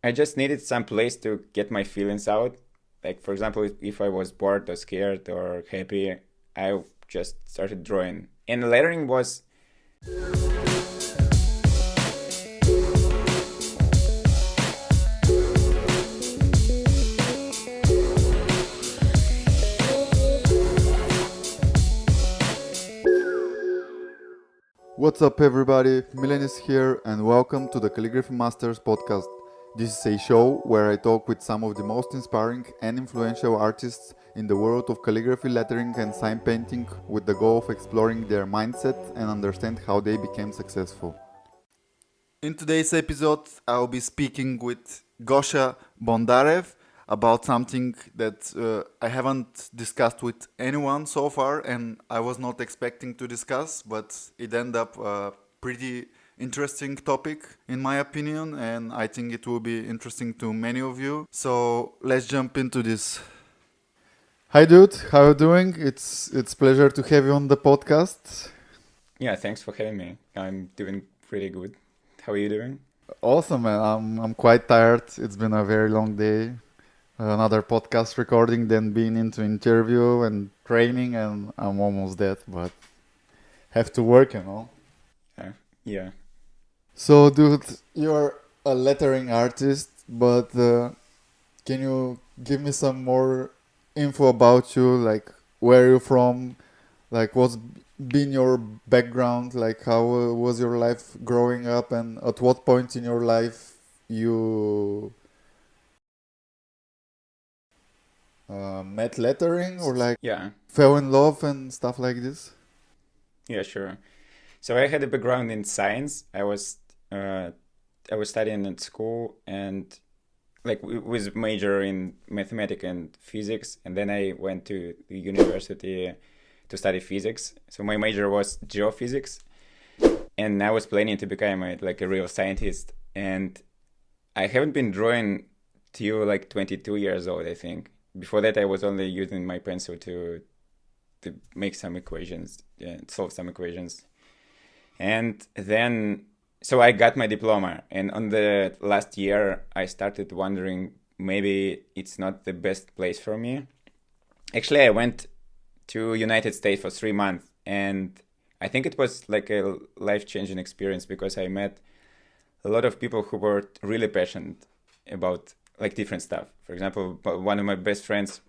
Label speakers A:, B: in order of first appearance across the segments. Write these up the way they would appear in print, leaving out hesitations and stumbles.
A: I just needed some place to get my feelings out. Like, for example, if I was bored or scared or happy, I just started drawing. And lettering was.
B: What's up, everybody? Milan is here, and welcome to the Calligraphy Masters Podcast. This is a show where I talk with some of the most inspiring and influential artists in the world of calligraphy, lettering, and sign painting with the goal of exploring their mindset and understand how they became successful. In today's episode, I'll be speaking with Gosha Bondarev about something that I haven't discussed with anyone so far, and I was not expecting to discuss, but it ended up a pretty interesting topic in my opinion, and I think it will be interesting to many of you. So let's jump into this. Hi, dude. How are you doing? It's pleasure to have you on the podcast.
A: Yeah, thanks for having me. I'm doing pretty good. How are you doing?
B: Awesome, man. I'm quite tired. It's been a very long day. Another podcast recording, then being into interview and training, and I'm almost dead, but have to work.
A: Yeah.
B: So, dude, you're a lettering artist, but can you give me some more info about you? Like, where you from? Like, what's been your background? Like, how was your life growing up, and at what point in your life you met lettering or like
A: Yeah.
B: fell in love and stuff like this?
A: Yeah, sure. So I had a background in science. I was studying at school and like with major in mathematics and physics, and then I went to the university to study physics. So my major was geophysics, and I was planning to become like a real scientist. And I haven't been drawing till like 22 years old, I think. Before that, I was only using my pencil to make some equations, solve some equations. And then, so I got my diploma. And on the last year, I started wondering maybe it's not the best place for me. Actually, I went to United States for 3 months, and I think it was like a life-changing experience because I met a lot of people who were really passionate about like different stuff. For example, one of my best friends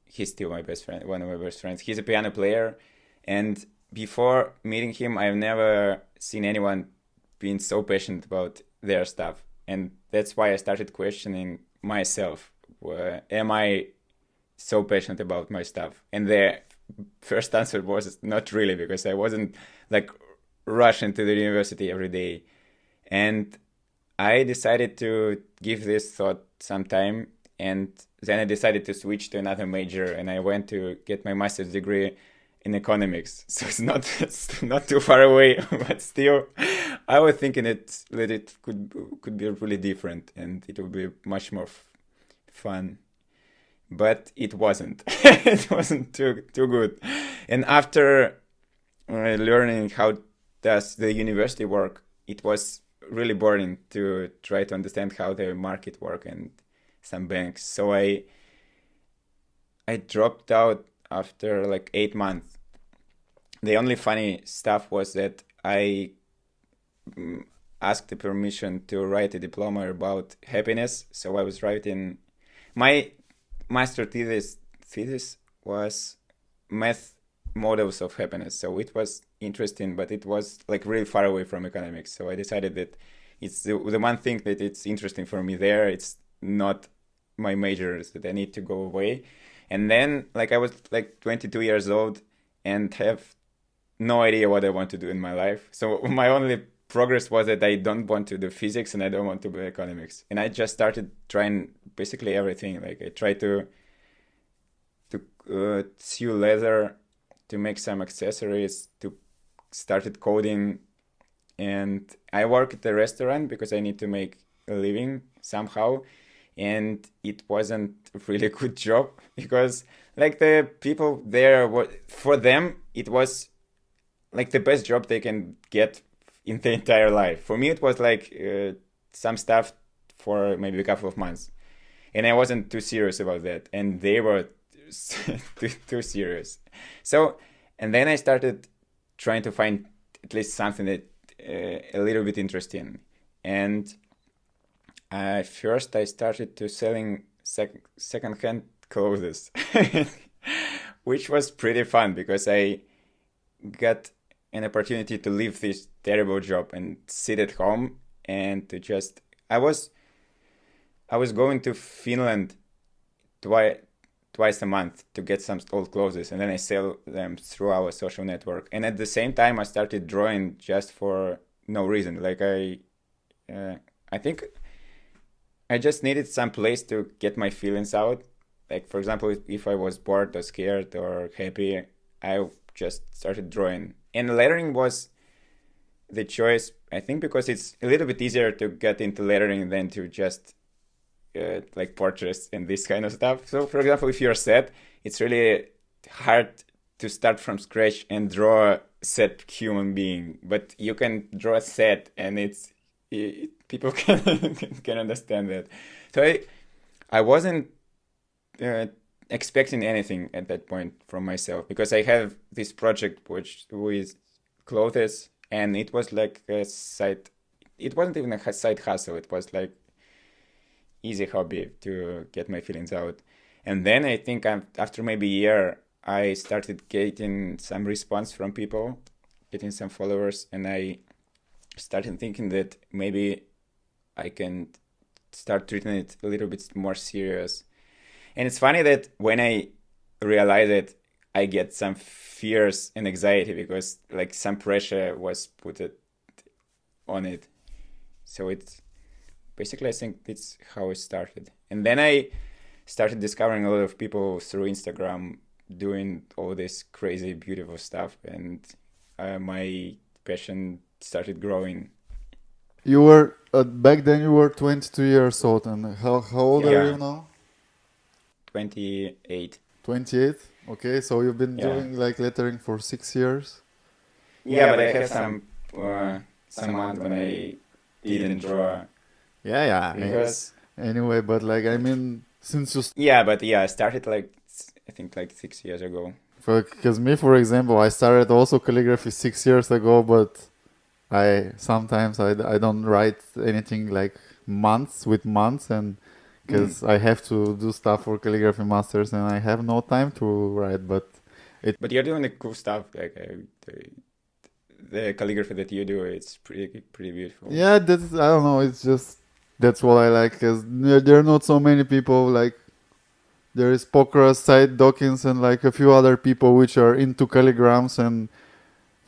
A: he's still my best friend, one of my best friends. He's a piano player, and before meeting him, I've never seen anyone being so passionate about their stuff. And that's why I started questioning myself. Am I so passionate about my stuff? And the first answer was not really, because I wasn't like rushing to the university every day. And I decided to give this thought some time, and then I decided to switch to another major, and I went to get my master's degree in economics. So it's not too far away, but still, I was thinking that it could be really different, and it would be much more fun. But it wasn't. It wasn't too good. And after learning how does the university work, it was really boring to try to understand how the market work and some banks. So I dropped out after like 8 months. The only funny stuff was that I asked the permission to write a diploma about happiness. So I was writing my master thesis was math models of happiness. So it was interesting, but it was like really far away from economics. So I decided that it's the one thing that it's interesting for me there. It's not my majors that I need to go away. And then like I was like 22 years old and have no idea what I want to do in my life. So my only progress was that I don't want to do physics and I don't want to do economics. And I just started trying basically everything. Like I tried to sew leather, to make some accessories, to started coding, and I work at the restaurant because I need to make a living somehow. And it wasn't a really good job because like the people there, for them, it was like the best job they can get in the entire life. For me, it was like some stuff for maybe a couple of months. And I wasn't too serious about that. And they were too serious. So, and then I started trying to find at least something that a little bit interesting. And first I started to selling second-hand clothes, which was pretty fun because I got an opportunity to leave this terrible job and sit at home and to just I was going to Finland twice a month to get some old clothes, and then I sell them through our social network. And at the same time I started drawing just for no reason. Like I think I just needed some place to get my feelings out. Like, for example, if I was bored or scared or happy, I just started drawing. And lettering was the choice, I think, because it's a little bit easier to get into lettering than to just like portraits and this kind of stuff. So, for example, if you're sad, it's really hard to start from scratch and draw a sad human being. But you can draw a sad, and people can understand that. So I wasn't expecting anything at that point from myself, because I have this project with clothes, and it was like a side. It wasn't even a side hustle. It was like easy hobby to get my feelings out. And then I think after maybe a year, I started getting some response from people, getting some followers, and I started thinking that maybe I can start treating it a little bit more serious. And it's funny that when I realized it, I get some fears and anxiety because like some pressure was put on it. So it's basically, I think that's how it started. And then I started discovering a lot of people through Instagram doing all this crazy, beautiful stuff. And my passion started growing.
B: You were back then. You were 22 years old, and how old are you now?
A: 28.
B: 28. Okay, so you've been doing like lettering for 6 years.
A: Yeah, but I have some months when I didn't draw.
B: Yeah.
A: Because
B: anyway, but like I mean, since you
A: I started like I think like 6 years ago.
B: Because me, for example, I started also calligraphy 6 years ago, but I sometimes I don't write anything like months, and because I have to do stuff for Calligraphy Masters and I have no time to write. But
A: you're doing the cool stuff, like the calligraphy that you do. It's pretty beautiful.
B: Yeah, that's I don't know. It's just that's what I like, because there are not so many people like. There is Pokras, Said Dawkins, and like a few other people which are into calligrams, and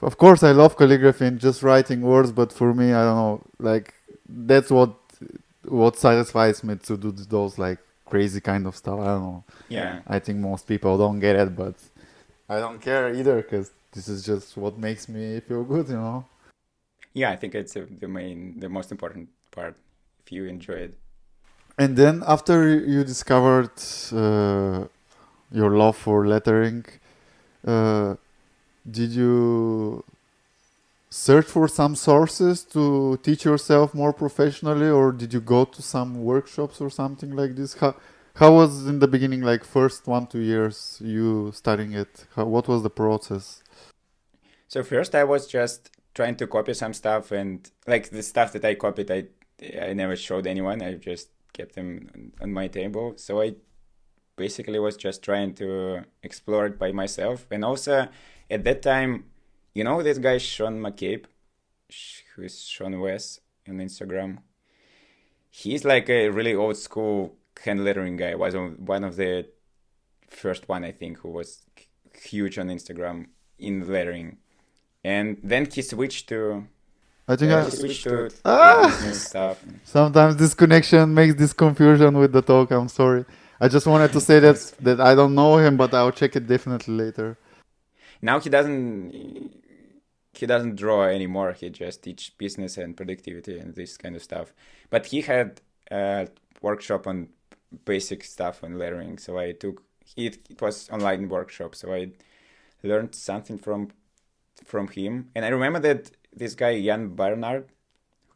B: of course I love calligraphy and just writing words, but for me, I don't know, like that's what satisfies me to do those like crazy kind of stuff. I don't know.
A: Yeah.
B: I think most people don't get it, but I don't care either, because this is just what makes me feel good, you know?
A: Yeah, I think it's the most important part, if you enjoy it.
B: And then after you discovered your love for lettering, did you search for some sources to teach yourself more professionally, or did you go to some workshops or something like this? How was in the beginning, like first 1-2 years you studying it? What was the process?
A: So first I was just trying to copy some stuff, and like the stuff that I copied, I never showed anyone. I just kept them on my table. So I basically was just trying to explore it by myself. And also at that time, you know this guy Sean McCabe, who is Sean West on Instagram? He's like a really old school hand lettering guy. Was one of the first one, I think, who was huge on Instagram in lettering. And then he switched to stuff.
B: Sometimes this connection makes this confusion with the talk. I'm sorry. I just wanted to say that I don't know him, but I'll check it definitely later.
A: Now he doesn't draw anymore. He just teaches business and productivity and this kind of stuff. But he had a workshop on basic stuff on lettering. So I took it. It was online workshop. So I learned something from him. And I remember that this guy Jan Barnard,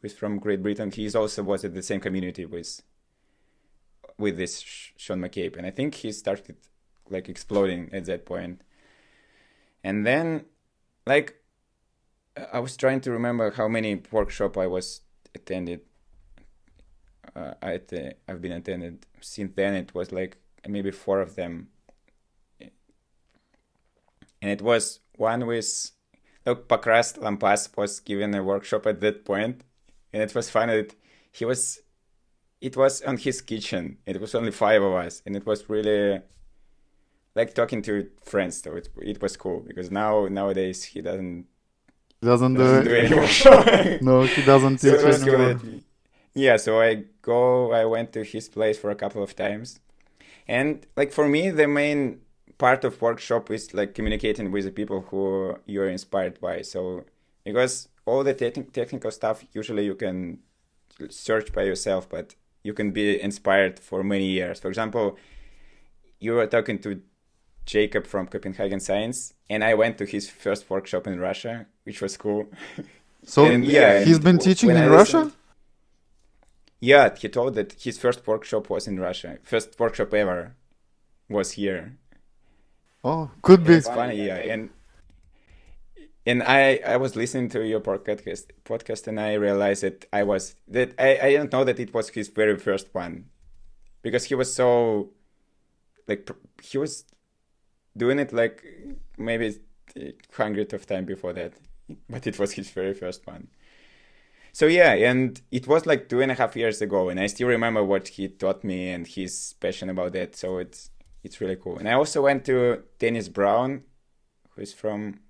A: who's from Great Britain. He's also was at the same community with this Sean McCabe, and I think he started like exploding at that point. And then, like, I was trying to remember how many workshop I was attended. I've been attended since then. It was like maybe 4 of them, and it was one with look Pakras Lampas was given a workshop at that point, and it was funny that it was on his kitchen. It was only 5 of us, and it was really like talking to friends. So it was cool because nowadays he doesn't
B: do
A: any workshop.
B: No, he doesn't
A: So
B: teach
A: it was cool
B: anymore.
A: that yeah, so I went to his place for a couple of times. And like for me, the main part of workshop is like communicating with the people who you're inspired by. So because all the technical stuff, usually you can search by yourself, but you can be inspired for many years. For example, you were talking to Jacob from Copenhagen Science, and I went to his first workshop in Russia, which was cool.
B: So
A: And, yeah,
B: he's
A: and
B: been teaching
A: when
B: in
A: I
B: Russia?
A: listened- Yeah, he told that his first workshop was in Russia. First workshop ever was here.
B: Oh, could
A: And
B: be.
A: it's funny, yeah. And I was listening to your podcast, and I realized that I didn't know that it was his very first one, because he was so like he was doing it like maybe hundreds of times before that, but it was his very first one. So yeah, and it was like 2.5 years ago, and I still remember what he taught me and his passion about that. So it's really cool. And I also went to Dennis Brown, who's from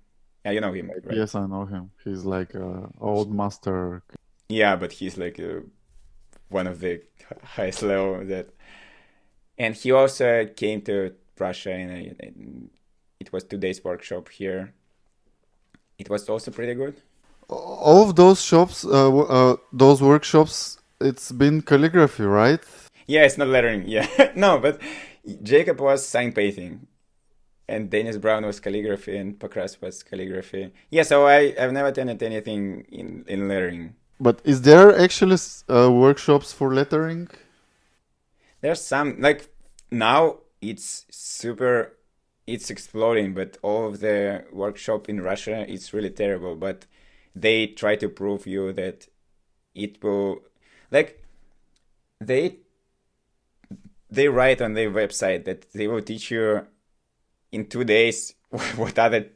A: you know him, right?
B: Yes, I know him. He's like old master.
A: Yeah, but he's like one of the highest level that. And he also came to Russia, and it was 2 days workshop here. It was also pretty good.
B: All of those shops, those workshops, it's been calligraphy, right?
A: Yeah, it's not lettering. Yeah, no, but Jacob was sign painting, and Dennis Brown was calligraphy, and Pakras was calligraphy. Yeah, so I've never attended anything in lettering.
B: But is there actually workshops for lettering?
A: There's some like now it's exploding, but all of the workshop in Russia it's really terrible. But they try to prove you that it will like they write on their website that they will teach you in 2 days what other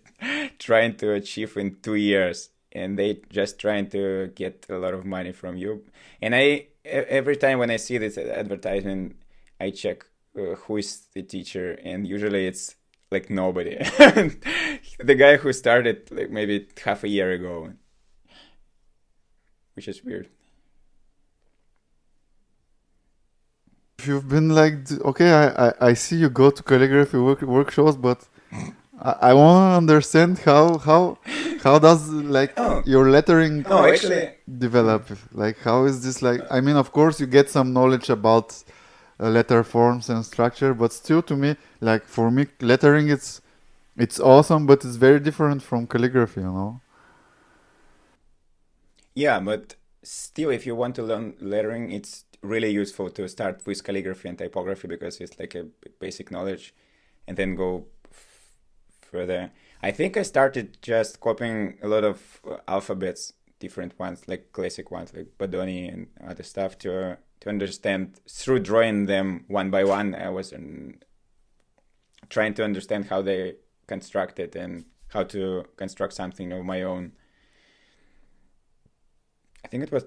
A: trying to achieve in 2 years, and they just trying to get a lot of money from you. And every time when I see this advertisement, I check who is the teacher, and usually it's like nobody. The guy who started like maybe half a year ago, which is weird.
B: If you've been like, okay, I see you go to calligraphy workshops, but I want to understand how does like
A: Oh.
B: your lettering
A: No, actually,
B: develop? Like, how is this like? I mean, of course, you get some knowledge about letter forms and structure, but still, to me, like for me, lettering it's awesome, but it's very different from calligraphy, you know.
A: yeah, but still, if you want to learn lettering, it's really useful to start with calligraphy and typography because it's like a basic knowledge, and then go further. I think I started just copying a lot of alphabets, different ones, like classic ones, like Bodoni and other stuff, to understand through drawing them one by one. I was trying to understand how they constructed and how to construct something of my own. I think it was,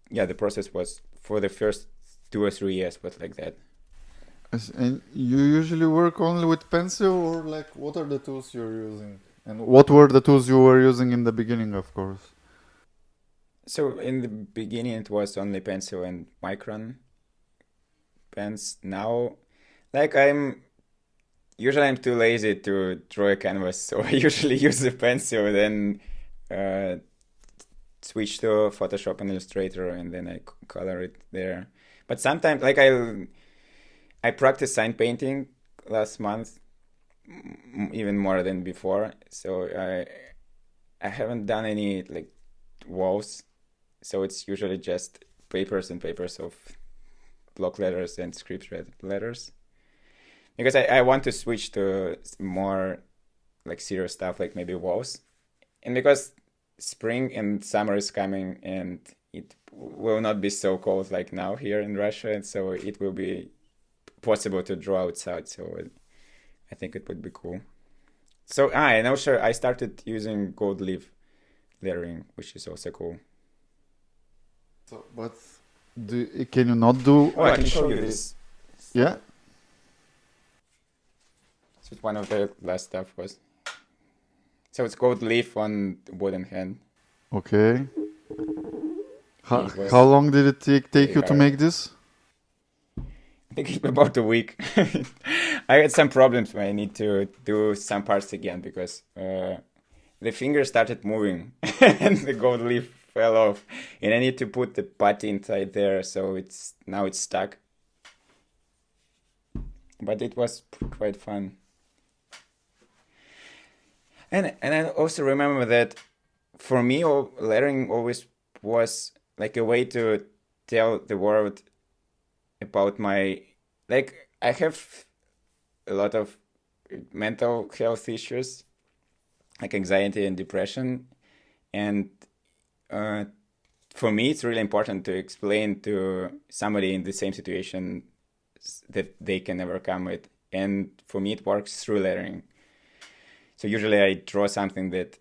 A: yeah, the process was for the first 2 or 3 years was like that.
B: And you usually work only with pencil, or like what are the tools you're using? And what were the tools you were using in the beginning, of course?
A: So in the beginning it was only pencil and micron pens. Now, like I'm too lazy to draw a canvas, so I usually use the pencil, then uh, switch to Photoshop and Illustrator, and then I color it there. But sometimes, like I practiced sign painting last month, even more than before. So I haven't done any like walls so it's usually just papers and papers of block letters and script letters. Because I want to switch to more like serious stuff, like maybe walls. And because spring and summer is coming and it will not be so cold like now here in Russia, and so it will be possible to draw outside. So I think it would be cool. So and also I started using gold leaf lettering, which is also cool.
B: So, but can you not do?
A: Oh, I can show you this.
B: Yeah.
A: So one of the last stuff was. So it's gold leaf on wooden hand.
B: Okay. How long did it take you to make this?
A: I think it's about a week. I had some problems when I need to do some parts again because the finger started moving and the gold leaf fell off, and I need to put the putty inside there, so now it's stuck. But it was quite fun. And I also remember that for me, lettering always was like a way to tell the world about my, like, I have a lot of mental health issues, like anxiety and depression. And for me, it's really important to explain to somebody in the same situation that they can overcome it. And for me, it works through lettering. So usually I draw something that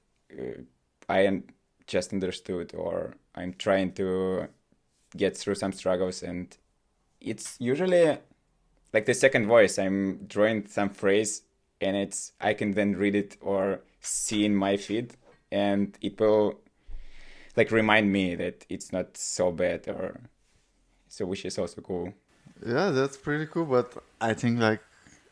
A: I just understood, or I'm trying to get through some struggles, and it's usually like the second voice. I'm drawing some phrase, and I can then read it or see in my feed, and it will like remind me that it's not so bad, or so, which is also cool.
B: Yeah, that's pretty cool. But I think like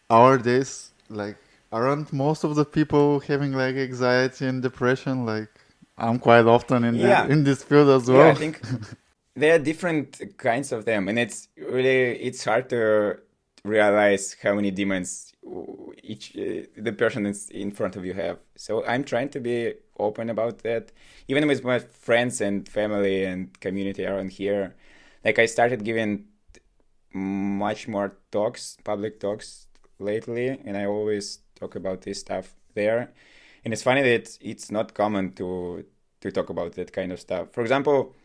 B: our days, like aren't most of the people having like anxiety and depression? Like I'm quite often in this field as well.
A: Yeah, I think there are different kinds of them, and it's hard to realize how many demons each the person is in front of you have. So I'm trying to be open about that, even with my friends and family and community around here. Like I started giving much more public talks lately, and I always talk about this stuff there. And it's funny that it's not common to talk about that kind of stuff. For example,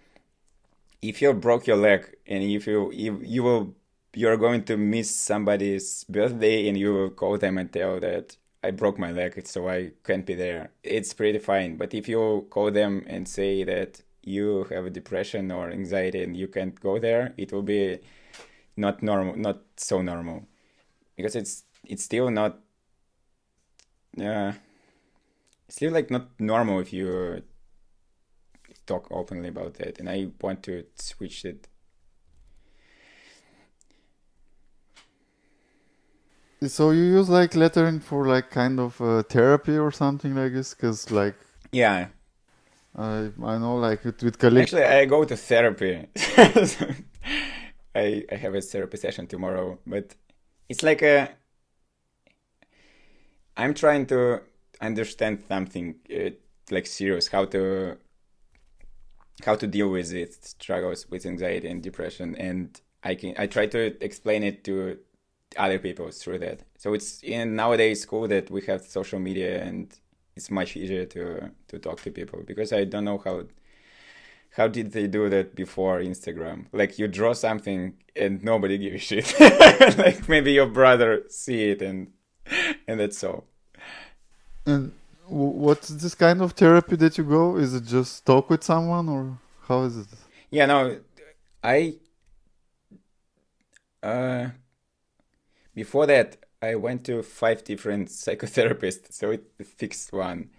A: if you broke your leg and if you're going to miss somebody's birthday and you will call them and tell that I broke my leg, so I can't be there, it's pretty fine. But if you call them and say that you have a depression or anxiety and you can't go there, it will be not so normal, because it's still not still like not normal if you talk openly about that, and I want to switch it.
B: So you use like lettering for like kind of therapy or something like this? Because like
A: Yeah,
B: I know like with calligraphy.
A: actually I go to therapy. I have a therapy session tomorrow, but it's like I'm trying to understand something like serious, how to deal with it, struggles with anxiety and depression, and I try to explain it to other people through that. So it's nowadays cool that we have social media, and it's much easier to talk to people, because I don't know how did they do that before Instagram? Like you draw something and nobody gives a shit. Like maybe your brother see it and that's all.
B: And what's this kind of therapy that you go? Is it just talk with someone, or how is it?
A: Yeah, no, I before that I went to 5 different psychotherapists, so it fixed one,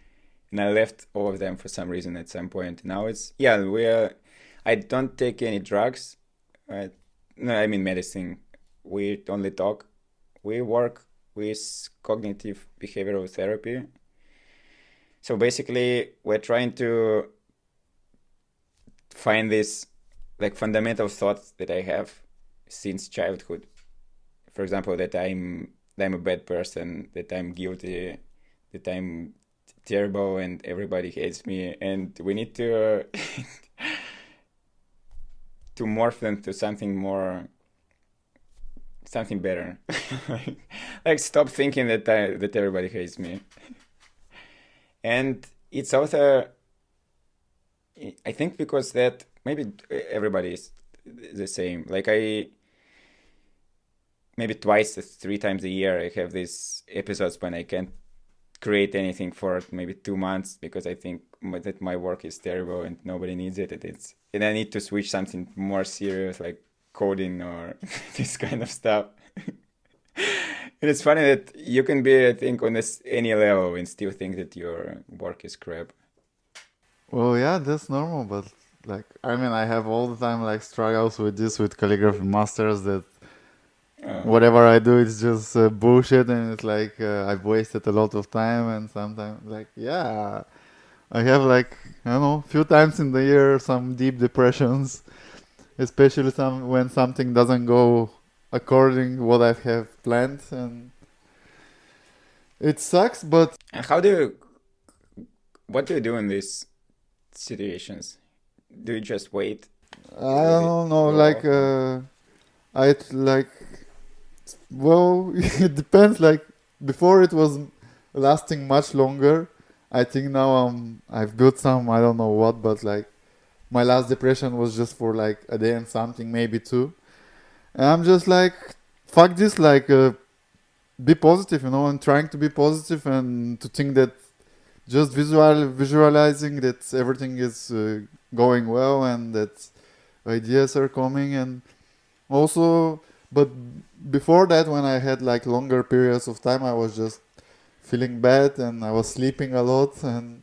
A: and I left all of them for some reason at some point. Now I don't take any drugs. No, I mean medicine. We only talk. We work with cognitive behavioral therapy. So basically, we're trying to find this like fundamental thoughts that I have since childhood. For example, that I'm a bad person, that I'm guilty, that I'm terrible and everybody hates me, and we need to to morph into something better. Like stop thinking that everybody hates me. And it's also, I think, because that maybe everybody is the same. Like maybe twice, 3 times a year, I have these episodes when I can't create anything for maybe 2 months because I think that my work is terrible and nobody needs it. And I need to switch something more serious, like coding or this kind of stuff. And it's funny that you can be, I think, on any level and still think that your work is crap.
B: Well, yeah, that's normal, but like, I mean, I have all the time like struggles with this with Calligraphy Masters that whatever I do is just bullshit, and it's like I've wasted a lot of time, and sometimes like, yeah, I have like, I don't know, few times in the year some deep depressions, especially when something doesn't go according what I have planned, and it sucks. But
A: And what do you do in these situations? Do you just wait?
B: I
A: Let it
B: don't know,
A: go
B: like
A: off, or-
B: I like, well, it depends. Like before, it was lasting much longer. I think now I've built some, I don't know what, but like my last depression was just for like a day and something, maybe two. And I'm just like, fuck this, like be positive, and trying to be positive and to think that just visualizing that everything is going well and that ideas are coming. And also, but before that, when I had like longer periods of time, I was just feeling bad and I was sleeping a lot, and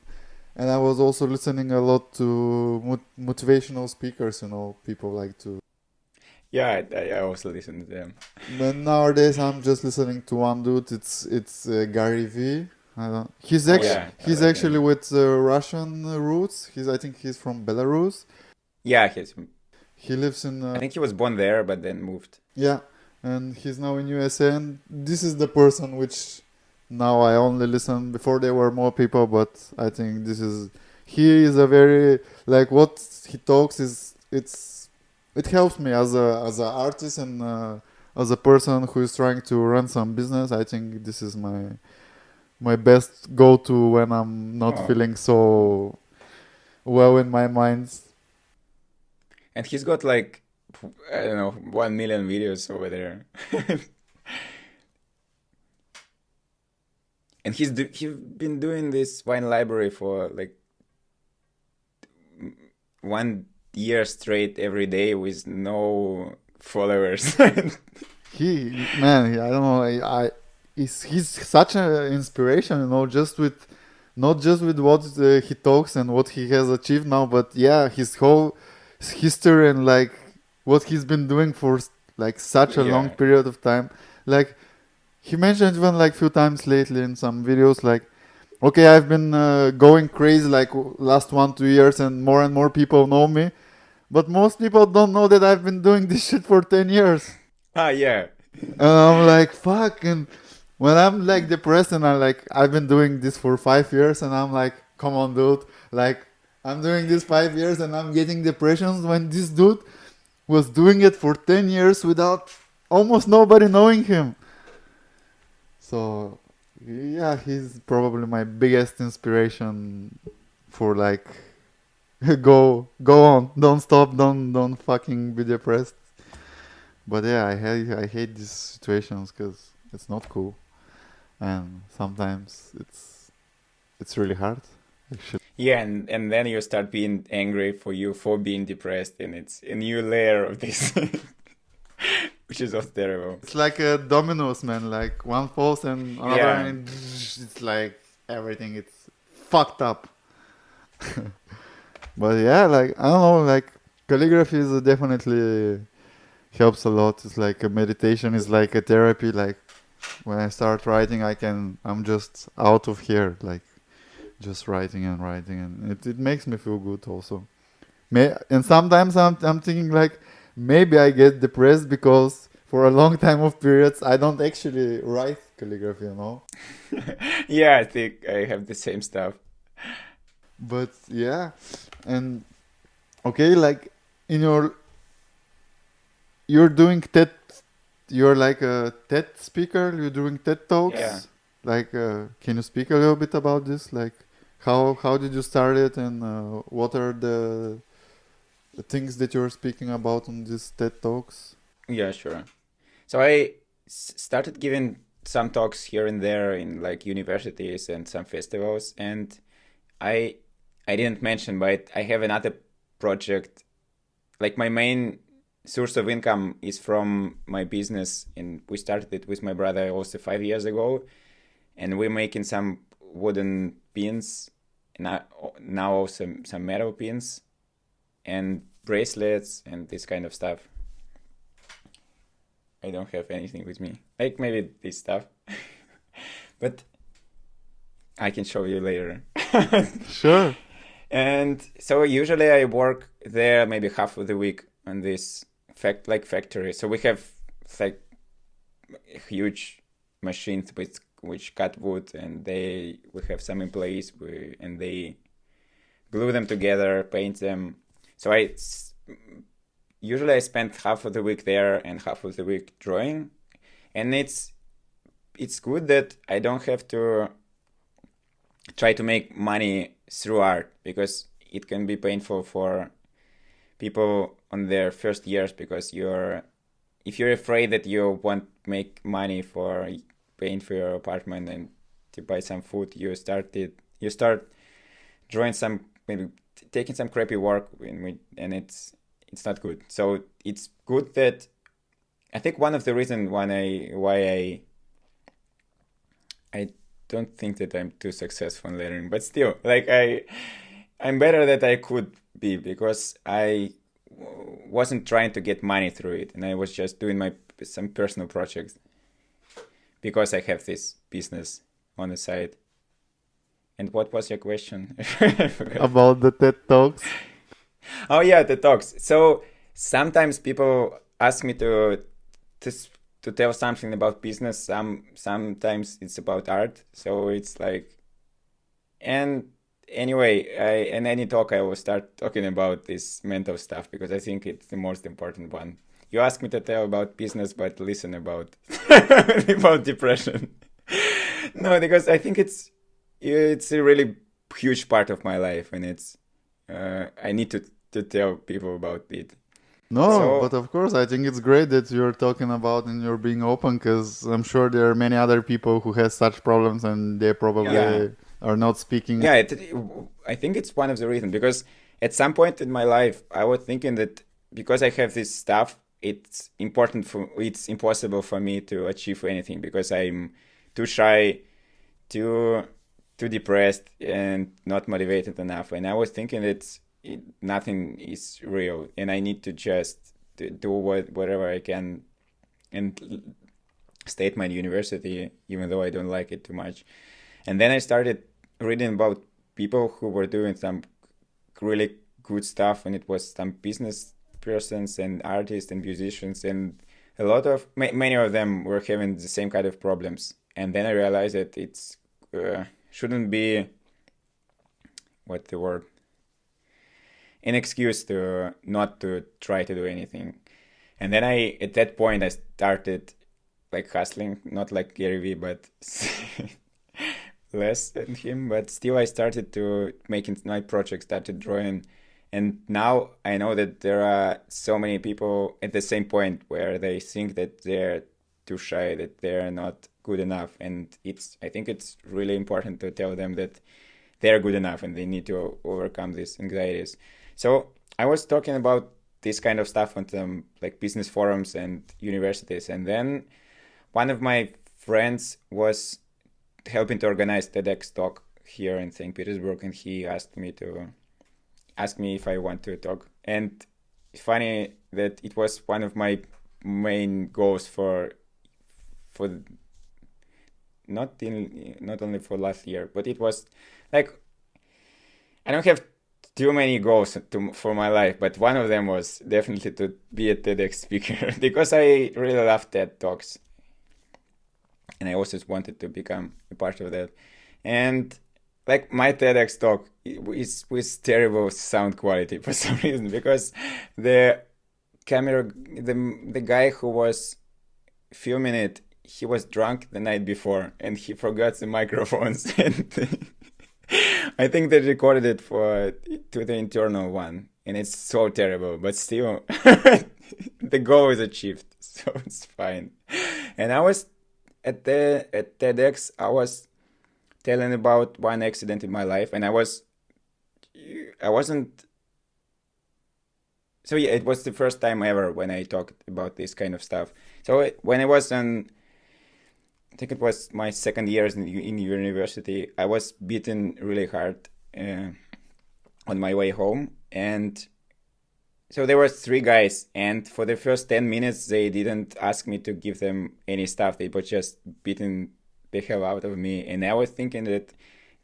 B: I was also listening a lot to motivational speakers. People like to.
A: Yeah, I also listen to them.
B: But nowadays, I'm just listening to one dude. It's Gary V. I don't. He's
A: Oh
B: actually
A: yeah, I
B: he's
A: like
B: actually
A: him.
B: with Russian roots. I think he's from Belarus.
A: Yeah,
B: He lives in
A: I think he was born there, but then moved.
B: yeah, and he's now in USA. And this is the person which now I only listen. Before there were more people, but I think he is a very, like, what he talks it helps me as a artist and as a person who is trying to run some business. I think this is my best go to when I'm not
A: Oh,
B: feeling so well in my mind.
A: and he's got like, I don't know, 1 million videos over there. And he's been doing this wine library for like 1 year straight every day with no followers.
B: I don't know. He's such an inspiration, not just with what he talks and what he has achieved now, but yeah, his whole history and like what he's been doing for like such a long
A: Yeah,
B: period of time. Like he mentioned even like few times lately in some videos, like, okay, I've been going crazy like last 1 2 years, and more people know me, but most people don't know that I've been doing this shit for 10 years.
A: yeah.
B: And I'm like, fuck. And when I'm like depressed and I've been doing this for 5 years, and I'm like, come on, dude. Like, I'm doing this 5 years and I'm getting depressions when this dude was doing it for 10 years without almost nobody knowing him. So, yeah, he's probably my biggest inspiration for like, go on, don't stop, don't fucking be depressed. But yeah, I hate these situations because it's not cool, and sometimes it's really hard. Actually,
A: Yeah, and then you start being angry for being depressed, and it's a new layer of this, which is also terrible.
B: it's like a dominoes, man. Like one falls and another,
A: Yeah,
B: and it's like everything. It's fucked up. But yeah, like I don't know, like calligraphy is definitely helps a lot. It's like a meditation. It's like a therapy. Like when I start writing, I'm just out of here. Like just writing and writing, and it makes me feel good also. And sometimes I'm thinking like maybe I get depressed because for a long time of periods I don't actually write calligraphy.
A: yeah. I think I have the same stuff.
B: But yeah, and okay, like in your you're doing TED. You're like a TED speaker. You're doing TED
A: Yeah.
B: talks. Like, can you speak a little bit about this? Like, how did you start it, and what are the things that you're speaking about on these TED talks?
A: Yeah, sure. So I started giving some talks here and there in like universities and some festivals, and I I didn't mention, but I have another project. Like my main source of income is from my business, and we started it with my brother also 5 years ago, and we're making some wooden pins, and now also some metal pins and bracelets and this kind of stuff. I don't have anything with me, like maybe this stuff, but I can show you later.
B: Sure.
A: And so usually I work there maybe half of the week on this factory. So we have like huge machines which cut wood, and we have some employees and they glue them together, paint them. So usually I spend half of the week there and half of the week drawing, and it's good that I don't have to try to make money through art, because it can be painful for people on their first years, because if you're afraid that you won't make money for paying for your apartment and to buy some food, you start drawing some, maybe taking some crappy work, and it's not good. So it's good that I think one of the reasons why I don't think that I'm too successful in lettering, but still, like I'm better than I could be, because I wasn't trying to get money through it, and I was just doing some personal projects because I have this business on the side. And what was your question? I forgot.
B: About the TED talks.
A: Oh yeah, the talks. So sometimes people ask me to to tell something about business. Sometimes it's about art. So it's like, and anyway, in any talk I will start talking about this mental stuff, because I think it's the most important one. You ask me to tell about business, but listen about about depression. No, because I think it's a really huge part of my life, and I need to tell people about it.
B: No, but
A: So
B: of course, I think it's great that you're talking about and you're being open, because I'm sure there are many other people who has such problems and they
A: yeah,
B: probably are not speaking.
A: yeah, I think it's one of the reasons, because at some point in my life I was thinking that because I have this stuff, it's impossible for me to achieve anything, because I'm too shy, too too depressed, and not motivated enough. And I was thinking that nothing is real, and I need to just do whatever I can and stay at my university, even though I don't like it too much. And then I started reading about people who were doing some really good stuff, and it was some business persons and artists and musicians, and many of them were having the same kind of problems. And then I realized that it's shouldn't be, what the word, an excuse to not to try to do anything. And then at that point I started like hustling, not like Gary Vee, but less than him, but still I started to making my projects, started drawing. And now I know that there are so many people at the same point where they think that they're too shy, that they're not good enough. And I think it's really important to tell them that they're good enough and they need to overcome these anxieties. So I was talking about this kind of stuff on some like business forums and universities. And then one of my friends was helping to organize TEDx talk here in St. Petersburg, and he asked me if I want to talk. And it's funny that it was one of my main goals for not only for last year, but it was like, I don't have too many goals for my life, but one of them was definitely to be a TEDx speaker because I really love TED talks, and I also wanted to become a part of that. And like my TEDx talk is with terrible sound quality for some reason, because the the guy who was filming it, he was drunk the night before and he forgot the microphones and I think they recorded it to the internal one and it's so terrible, but still the goal is achieved, so it's fine. And I was at TEDx, I was telling about one accident in my life, and I wasn't. So yeah, it was the first time ever when I talked about this kind of stuff. So when I was I think it was my second year in university, I was beaten really hard on my way home, and so there were three guys, and for the first 10 minutes, they didn't ask me to give them any stuff. They were just beating the hell out of me. And I was thinking that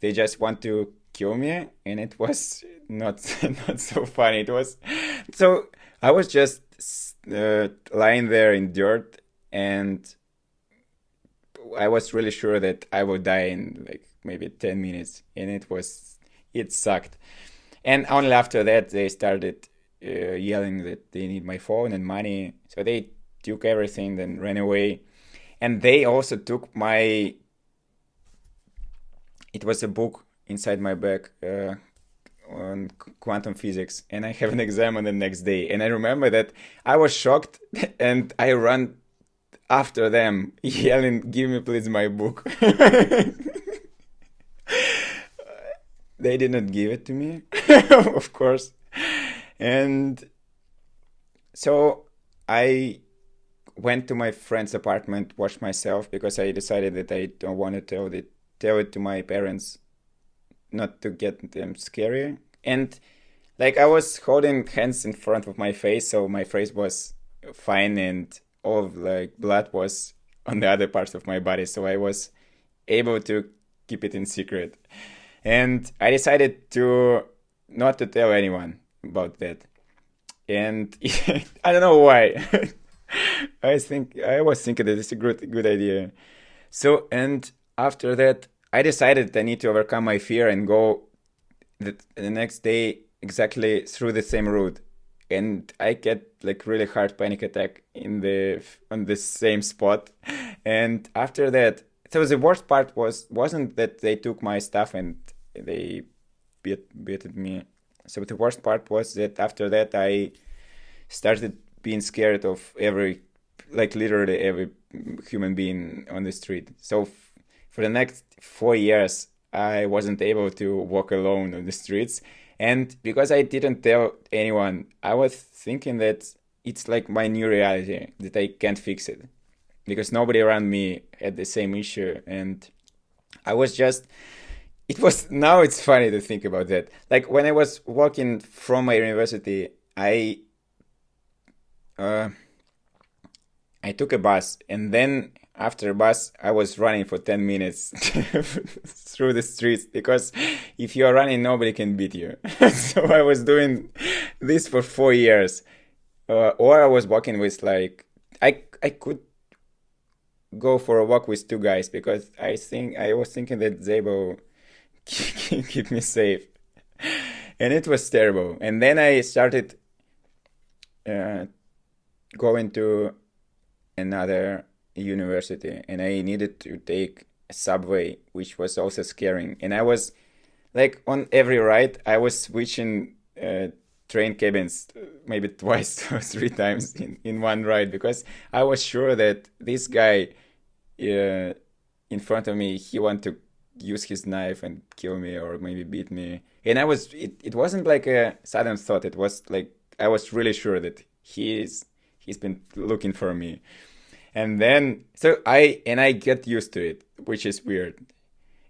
A: they just want to kill me. And it was not so funny. It was, so I was just lying there in dirt. And I was really sure that I would die in like maybe 10 minutes. And it sucked. And only after that, they started yelling that they need my phone and money. So they took everything and ran away. And they also took it was a book inside my bag on quantum physics. And I have an exam on the next day. And I remember that I was shocked and I ran after them yelling, "Give me please my book." They did not give it to me, of course. And so I went to my friend's apartment, washed myself, because I decided that I don't want to tell it to my parents, not to get them scary. And like I was holding hands in front of my face, so my face was fine and all of like blood was on the other parts of my body, so I was able to keep it in secret. And I decided not to tell anyone about that. And I don't know why. I was thinking that it's a good idea. So, and after that, I decided I need to overcome my fear and go the next day exactly through the same route. And I get like really hard panic attack on the same spot. And after that, so the worst part wasn't that they took my stuff and they beat me. So the worst part was that after that I started being scared of literally every human being on the street. So for the next 4 years, I wasn't able to walk alone on the streets. And because I didn't tell anyone, I was thinking that it's like my new reality, that I can't fix it. Because nobody around me had the same issue. And I was just... Now it's funny to think about that. Like when I was walking from my university, I took a bus, and then after a bus, I was running for 10 minutes through the streets, because if you're running, nobody can beat you. So I was doing this for 4 years. Or I was walking with I could go for a walk with two guys, because I was thinking that they will keep me safe. And it was terrible. And then I started going to another university, and I needed to take a subway, which was also scaring. And I was like on every ride, I was switching train cabins maybe twice or 3 times in one ride, because I was sure that this guy in front of me, he wanted to use his knife and kill me or maybe beat me. And it wasn't like a sudden thought. It was like I was really sure that he's been looking for me. And then I get used to it, which is weird.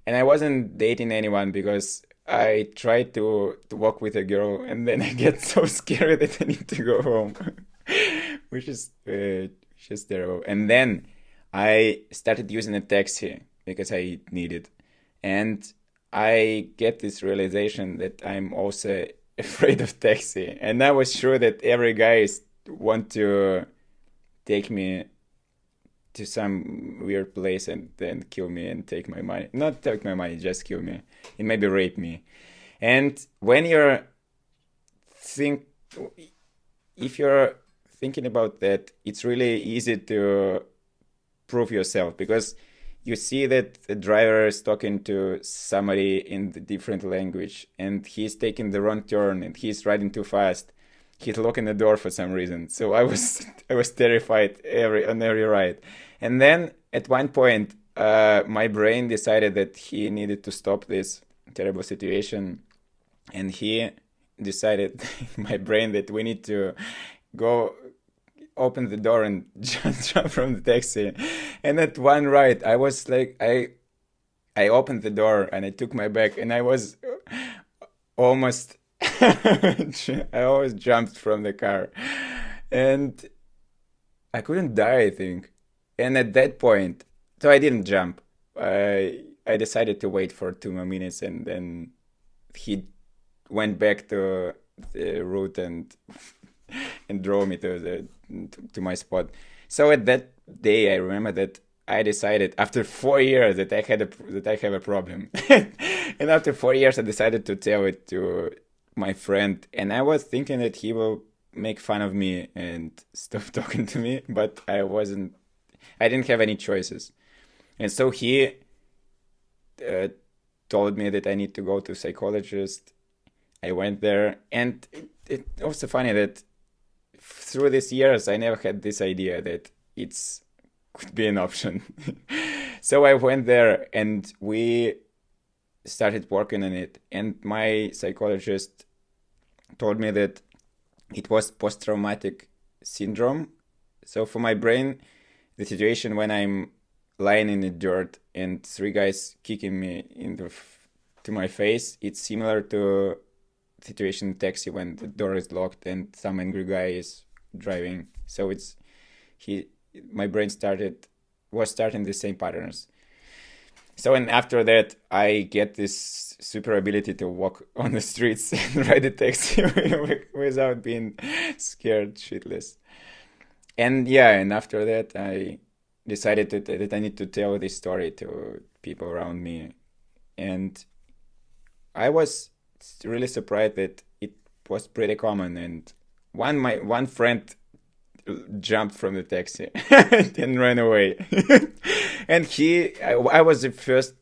A: And I wasn't dating anyone because I tried to walk with a girl, and then I get so scared that I need to go home, which is just terrible. And then I started using a taxi because I needed. And I get this realization that I'm also afraid of taxi. And I was sure that every guy want to take me to some weird place and then kill me and take my money. Not take my money, just kill me. And maybe rape me. And when if you're thinking about that, it's really easy to prove yourself because you see that the driver is talking to somebody in the different language and he's taking the wrong turn and he's riding too fast. He's locking the door for some reason. So I was terrified on every ride. And then at one point, my brain decided that he needed to stop this terrible situation, and he decided in my brain that we need to go open the door and jump from the taxi. And at one ride, I was like, I opened the door and I took my bag and I was almost, I almost jumped from the car. And I couldn't die, I think. And at that point, so I didn't jump. I decided to wait for 2 more minutes, and then he went back to the route and drove me to my spot. So at that day, I remember that I decided after 4 years that I have a problem, and after 4 years, I decided to tell it to my friend, and I was thinking that he will make fun of me and stop talking to me, but I wasn't. I didn't have any choices, and so he told me that I need to go to a psychologist. I went there, and it also funny that through these years I never had this idea that it's could be an option. So I went there and we started working on it, and my psychologist told me that it was post-traumatic syndrome. So for my brain, the situation when I'm lying in the dirt and three guys kicking me to my face, it's similar to situation in taxi when the door is locked and some angry guy is driving. So my brain was starting the same patterns. So, and after that, I get this super ability to walk on the streets and ride a taxi without being scared shitless. And yeah, and after that, I decided that I need to tell this story to people around me. And I was really surprised that it was pretty common. And one friend jumped from the taxi and ran away. And I was the first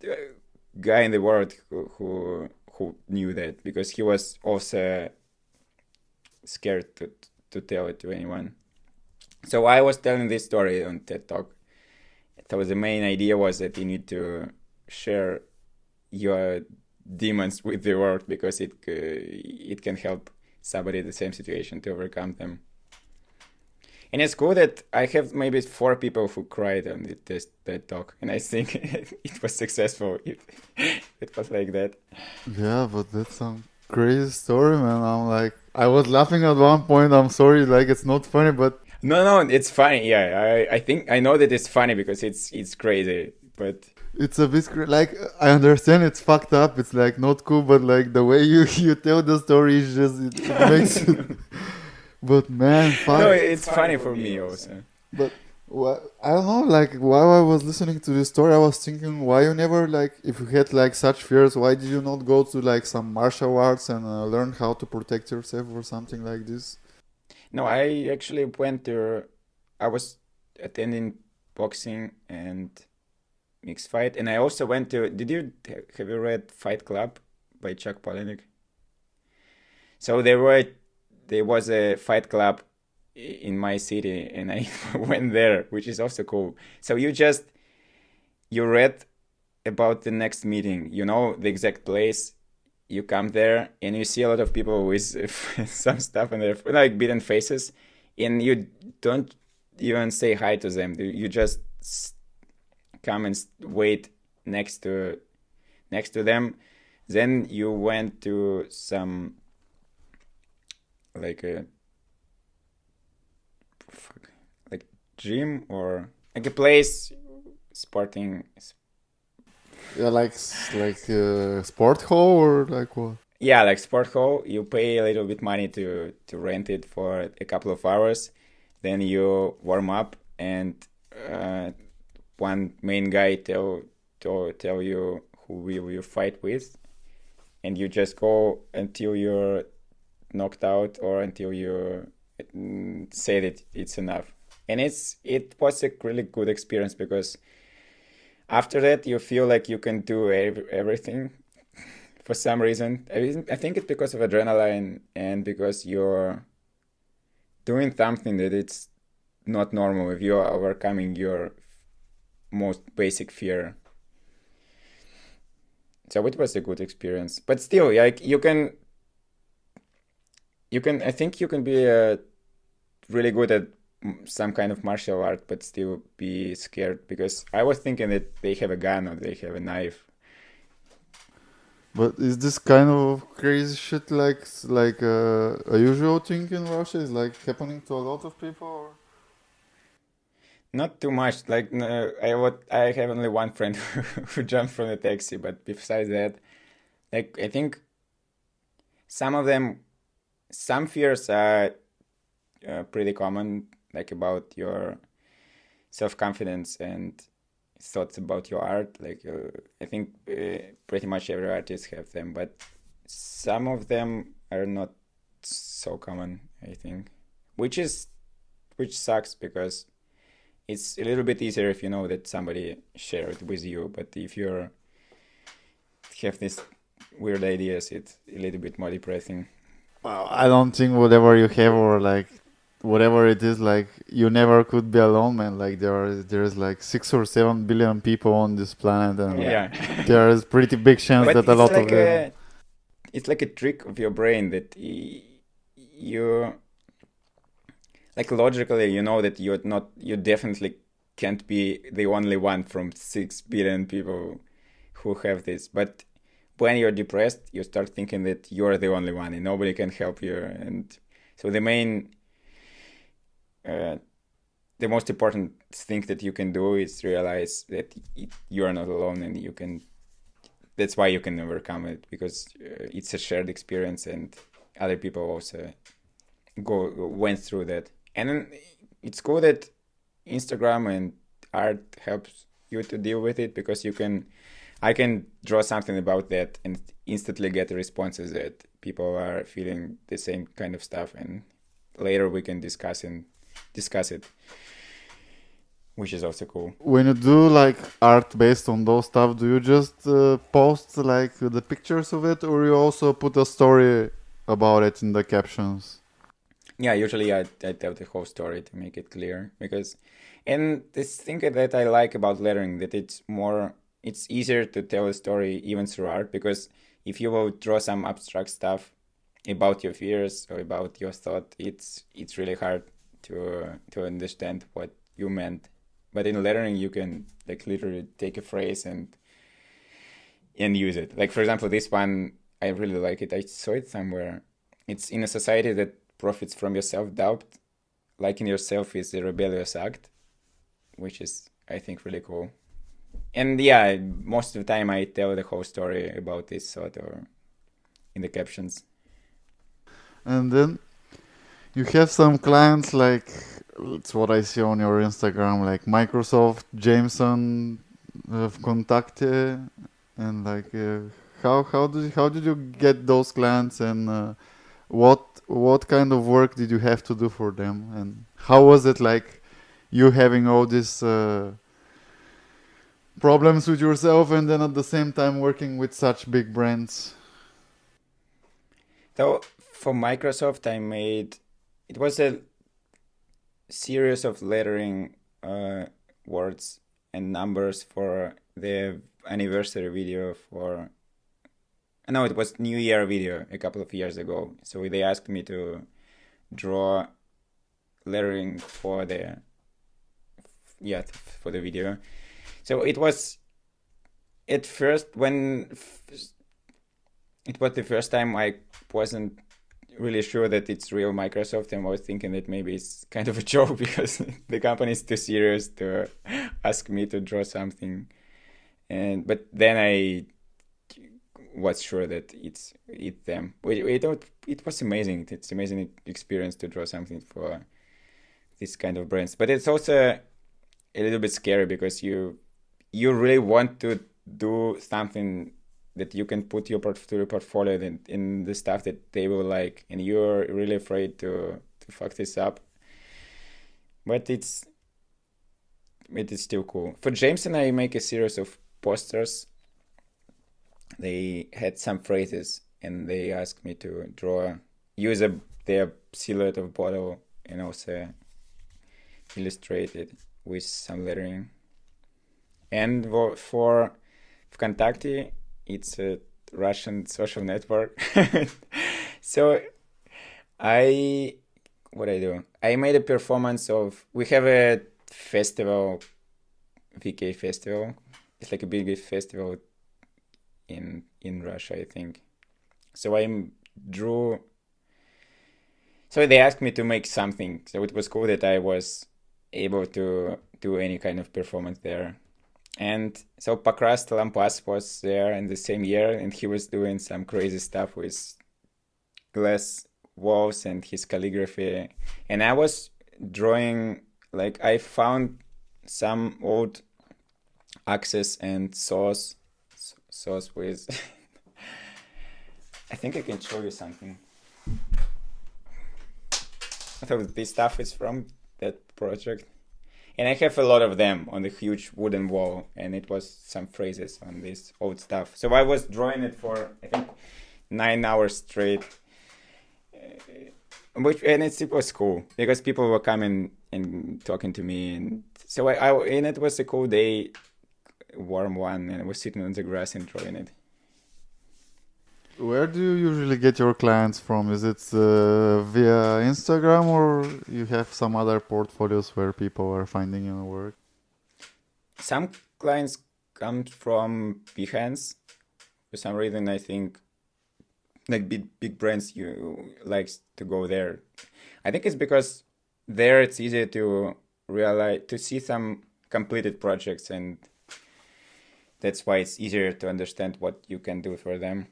A: guy in the world who knew that, because he was also scared to tell it to anyone. So I was telling this story on TED Talk. So the main idea was that you need to share your demons with the world, because it can help somebody in the same situation to overcome them. And it's cool that I have maybe 4 people who cried on this TED Talk, and I think it was successful. It was like that.
B: Yeah, but that's some crazy story, man. I was laughing at one point. I'm sorry, it's not funny, but
A: no, it's funny. Yeah, I think I know that it's funny because it's crazy, but
B: it's a bit I understand it's fucked up. It's not cool, but the way you tell the story is just it makes it. But man,
A: no, it's funny for me also.
B: But I don't know, while I was listening to this story, I was thinking, why you never, if you had such fears, why did you not go to some martial arts and learn how to protect yourself or something like this?
A: No, I actually I was attending boxing and mixed fight, and I also went to, have you read Fight Club by Chuck Palahniuk? So there was a fight club in my city, and I went there, which is also cool. So you read about the next meeting, the exact place, you come there, and you see a lot of people with some stuff on their, beaten faces, and you don't even say hi to them. You just come and wait next to them. Then you went to some gym or a place sporting.
B: Yeah, sport hall or what?
A: Yeah, sport hall. You pay a little bit money to rent it for a couple of hours. Then you warm up, and one main guy tell you who will you fight with, and you just go until you're knocked out or until you say that it's enough. And it was a really good experience because after that you feel like you can do everything for some reason. I think it's because of adrenaline and because you're doing something that it's not normal if you're overcoming your most basic fear. So it was a good experience. But still, like I think you can be really good at some kind of martial art, but still be scared because I was thinking that they have a gun or they have a knife.
B: But is this kind of crazy shit like a usual thing in Russia? Is like happening to a lot of people? Or?
A: Not too much. Like I have only one friend who jumped from the taxi, but besides that, like I think some fears are pretty common, like about your self-confidence and thoughts about your art. Like I think pretty much every artist have them, but some of them are not so common, I think, which sucks because it's a little bit easier if you know that somebody shared with you, but if you have these weird ideas, it's a little bit more depressing.
B: Well, I don't think whatever you have or like whatever it is, like you never could be alone, man. Like there's like 6 or 7 billion people on this planet, and
A: Yeah.
B: there is pretty big chance
A: But
B: that a
A: it's
B: lot of
A: like
B: them.
A: it's like a trick of your brain that you like logically you know that you definitely can't be the only one from 6 billion people who have this. But when you're depressed, you start thinking that you're the only one and nobody can help you. And so the most important thing that you can do is realize that you are not alone, and you can. That's why you can overcome it, because it's a shared experience, and other people also went through that. And then it's cool that Instagram and art helps you to deal with it, because I can draw something about that and instantly get responses that people are feeling the same kind of stuff, and later we can discuss it, which is also cool.
B: When you do like art based on those stuff, do you just post like the pictures of it, or you also put a story about it in the captions?
A: Yeah, usually I tell the whole story to make it clear, and this thing that I like about lettering, that it's easier to tell a story even through art, because if you will draw some abstract stuff about your fears or about your thought, it's really hard to understand what you meant. But in lettering, you can like literally take a phrase and use it. Like for example, this one, I really like it. I saw it somewhere. It's in a society that profits from your self-doubt. Liking yourself is a rebellious act, which is, I think, really cool. And yeah, most of the time I tell the whole story about this thought or in the captions.
B: And then you have some clients like it's what I see on your Instagram, like Microsoft, Jameson, Contacte, and like how did you get those clients, and what kind of work did you have to do for them, and how was it like you having all these problems with yourself and then at the same time working with such big brands?
A: So for Microsoft, it was a series of lettering words and numbers for the anniversary video for. No, it was New Year video a couple of years ago. So they asked me to draw lettering for the video. So it was at first it was the first time I wasn't really sure that it's real Microsoft, and I was thinking that maybe it's kind of a joke because the company is too serious to ask me to draw something. But then I was sure that it's them. It was amazing. It's amazing experience to draw something for this kind of brands. But it's also a little bit scary because you really want to do something that you can put to your portfolio in the stuff that they will like, and you're really afraid to fuck this up. But it is still cool. For Jameson, I make a series of posters. They had some phrases, and they asked me to use their silhouette of bottle, and also illustrate it with some lettering. And for Vkontakte, it's a Russian social network. So what I do? I made a performance of. We have a festival, VK festival. It's like a big festival in Russia, I think. So I drew. So they asked me to make something. So it was cool that I was able to do any kind of performance there. And so Pakrast Lampas was there in the same year, and he was doing some crazy stuff with glass walls and his calligraphy. And I was drawing, like I found some old axes and saws with... I think I can show you something. So this stuff is from that project. And I have a lot of them on the huge wooden wall, and it was some phrases on this old stuff. So I was drawing it for, I think, 9 hours straight. And it was cool, because people were coming and talking to me. And so and it was a cool day, warm one, and I was sitting on the grass and drawing it.
B: Where do you usually get your clients from? Is it via Instagram, or you have some other portfolios where people are finding your work?
A: Some clients come from Behance. For some reason, I think like big brands you likes to go there. I think it's because there it's easier to see some completed projects, and that's why it's easier to understand what you can do for them.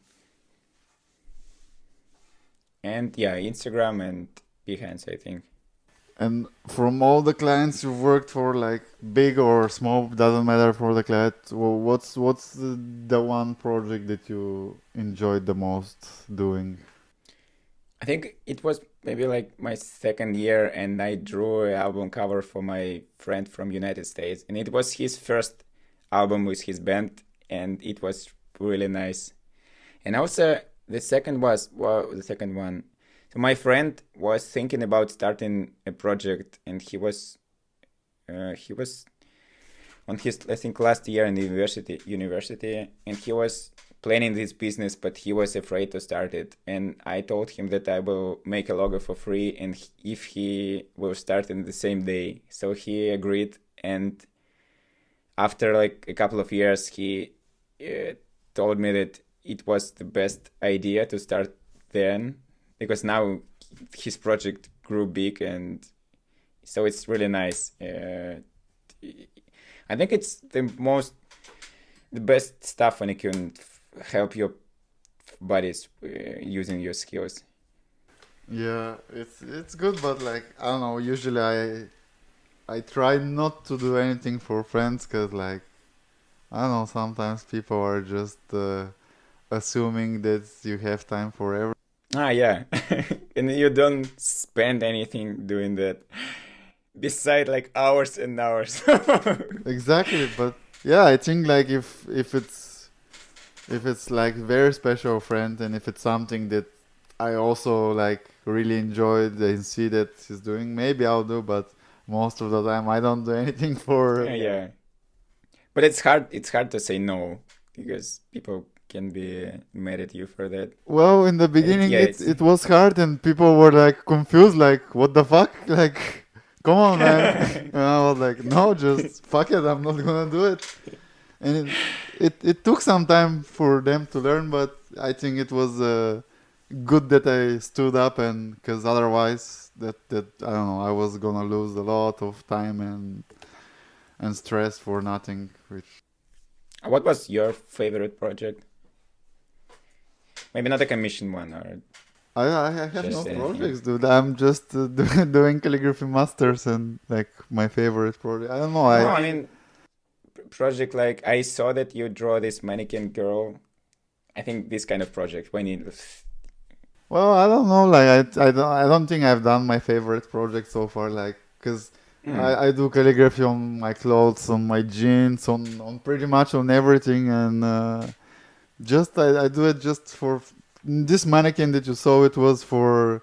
A: And yeah, Instagram and Behance, I think.
B: And from all the clients you've worked for, like big or small, doesn't matter for the client, what's the one project that you enjoyed the most doing?
A: I think it was maybe like my second year, and I drew an album cover for my friend from United States, and it was his first album with his band, and it was really nice. And also the second one. So my friend was thinking about starting a project, and he was on his, I think, last year in the university, and he was planning this business, but he was afraid to start it. And I told him that I will make a logo for free, and if he will start in the same day. So he agreed, and after like a couple of years, he told me that it was the best idea to start then, because now his project grew big, and so it's really nice. I think it's the best stuff when you can help your buddies using your skills.
B: Yeah, it's good, but like I don't know. Usually I try not to do anything for friends, because like I don't know. Sometimes people are just assuming that you have time forever.
A: Yeah. And you don't spend anything doing that beside like hours and hours.
B: Exactly, but yeah, I think like if it's like very special friend, and if it's something that I also like really enjoyed and see that he's doing, maybe I'll do, but most of the time I don't do anything for.
A: Yeah. But it's hard to say no, because people can be mad at you for that.
B: Well, in the beginning it was hard, and people were like confused, like what the fuck, like come on, man. And I was like, no, just fuck it, I'm not gonna do it. And it took some time for them to learn, but I think it was good that I stood up, and because otherwise that I don't know, I was gonna lose a lot of time and stress for nothing.
A: What was your favorite project? Maybe not a commission one, or
B: I have no
A: anything.
B: projects, dude. I'm just doing Calligraphy Masters, and like my favorite project. I don't know.
A: I mean, project like I saw that you draw this mannequin girl. I think this kind of project when it.
B: Well, I don't know. Like I don't think I've done my favorite project so far. Like, cause
A: Hmm.
B: I do calligraphy on my clothes, on my jeans, on pretty much on everything, and just I do it just for this mannequin that you saw. It was for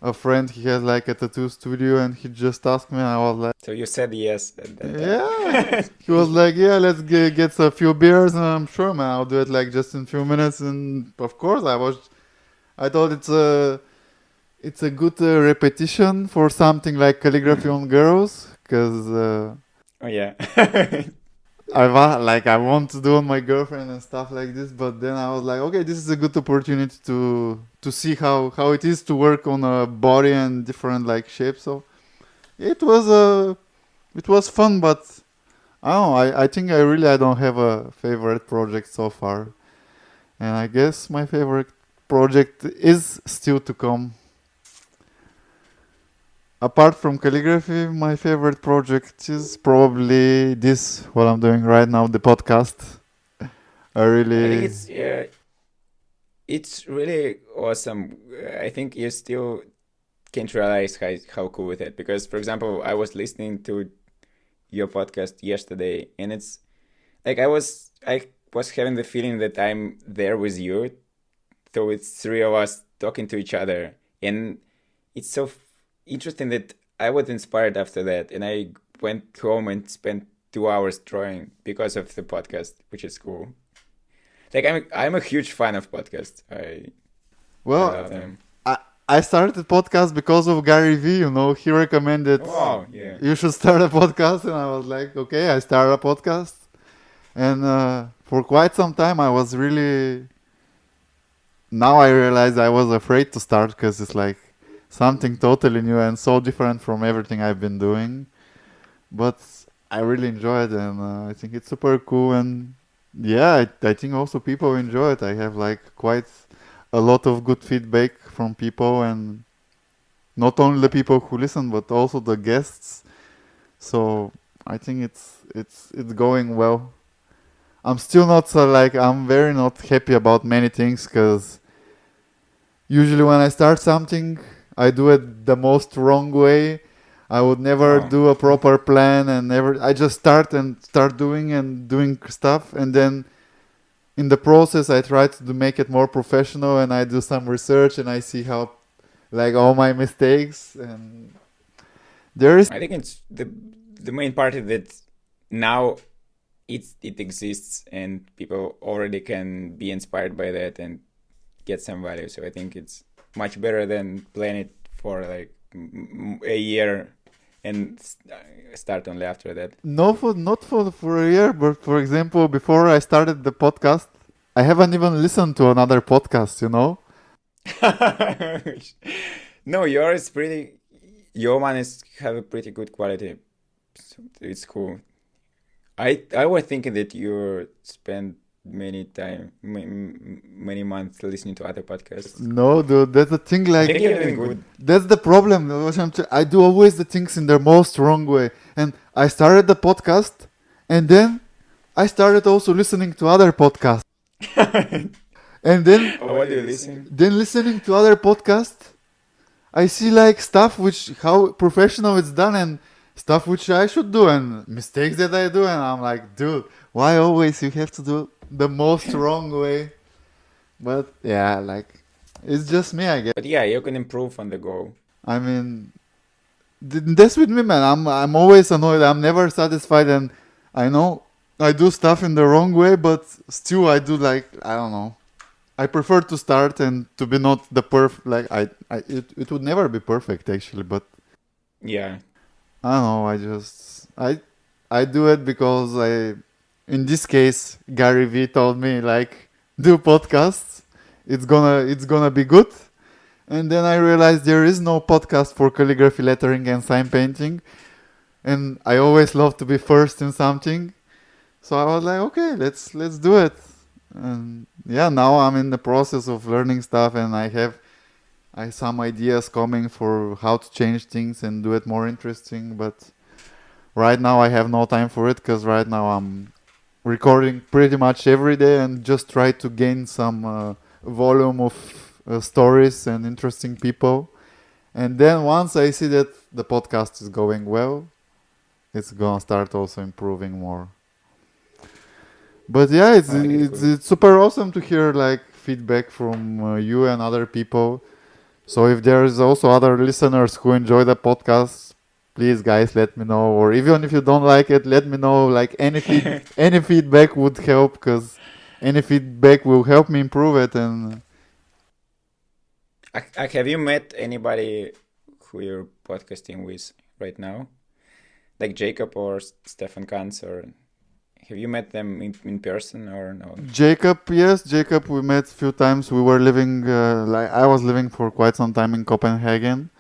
B: a friend. He has like a tattoo studio, and he just asked me. And I was like,
A: So you said yes at that
B: yeah.
A: time.
B: He was like, yeah, let's get a few beers, and I'm sure, man, I'll do it like just in a few minutes. And of course, I thought it's a good repetition for something like calligraphy
A: Hmm.
B: on girls, because
A: Oh yeah.
B: I want to do on my girlfriend and stuff like this. But then I was like, okay, this is a good opportunity to see how it is to work on a body and different like shapes. So it was it was fun, but I don't know. I think I don't have a favorite project so far, and I guess my favorite project is still to come. Apart from calligraphy, my favorite project is probably this, what I'm doing right now, the podcast. I
A: I think
B: really.
A: it's really awesome. I think you still can't realize how cool it is because, for example, I was listening to your podcast yesterday, and it's like I was having the feeling that I'm there with you. So it's three of us talking to each other, and it's so interesting that I was inspired after that, and I went home and spent 2 hours drawing because of the podcast, which is cool. Like I'm a huge fan of podcasts. I
B: Well,
A: love them.
B: I, I started the podcast because of Gary Vee, he recommended
A: Oh yeah.
B: you should start a podcast, and I was like, okay, I started a podcast. And for quite some time, I was really. Now I realize I was afraid to start because it's like something totally new and so different from everything I've been doing. But I really enjoy it, and I think it's super cool. And yeah, I think also people enjoy it. I have like quite a lot of good feedback from people, and not only the people who listen, but also the guests. So I think it's going well. I'm still not so like I'm very not happy about many things because usually when I start something, I do it the most wrong way. I would never
A: Oh.
B: do a proper plan and never. I just start doing and doing stuff, and then in the process, I try to make it more professional, and I do some research, and I see how like all my mistakes, and there is
A: I think it's the main part is that now it exists and people already can be inspired by that and get some value. So I think it's much better than plan it for like a year and start only after that.
B: no for not for a year, but for example, before I started the podcast, I haven't even listened to another podcast.
A: No, yours pretty. Your one is have a pretty good quality. So it's cool. I was thinking that you spend many months listening to other podcasts.
B: No, dude, that's the thing.
A: I
B: Like,
A: think you're doing good.
B: that's the problem. I do always the things in the most wrong way. And I started the podcast, and then I started also listening to other podcasts. And then,
A: What do you listen?
B: then listening to other podcasts, I see like stuff which how professional it's done and stuff which I should do and mistakes that I do, and I'm like, dude, why always you have to do the most wrong way? But yeah, like it's just me, I guess.
A: But yeah, you can improve on the go.
B: I mean, that's with me, man. I'm always annoyed. I'm never satisfied, and I know I do stuff in the wrong way, but still I do like I don't know. I prefer to start and to be not the like it would never be perfect actually, but
A: Yeah.
B: I don't know. I do it because in this case Gary Vee told me like do podcasts. It's gonna be good. And then I realized there is no podcast for calligraphy, lettering, and sign painting. And I always love to be first in something. So I was like, okay, let's do it. And yeah, now I'm in the process of learning stuff, and I some ideas coming for how to change things and do it more interesting. But right now I have no time for it because right now I'm recording pretty much every day and just try to gain some volume of stories and interesting people. And then once I see that the podcast is going well, it's gonna start also improving more. But yeah, it's
A: Oh, it's
B: it's,
A: good.
B: it's super awesome to hear like feedback from you and other people. So if there is also other listeners who enjoy the podcast, please guys let me know. Or even if you don't like it, let me know. Like any feedback would help because any feedback will help me improve it. And
A: Have you met anybody who you're podcasting with right now? Like Jacob or Stefan Kantz, or have you met them in person or no?
B: Jacob, yes, Jacob, we met a few times. We were living, like I was living for quite some time in Copenhagen.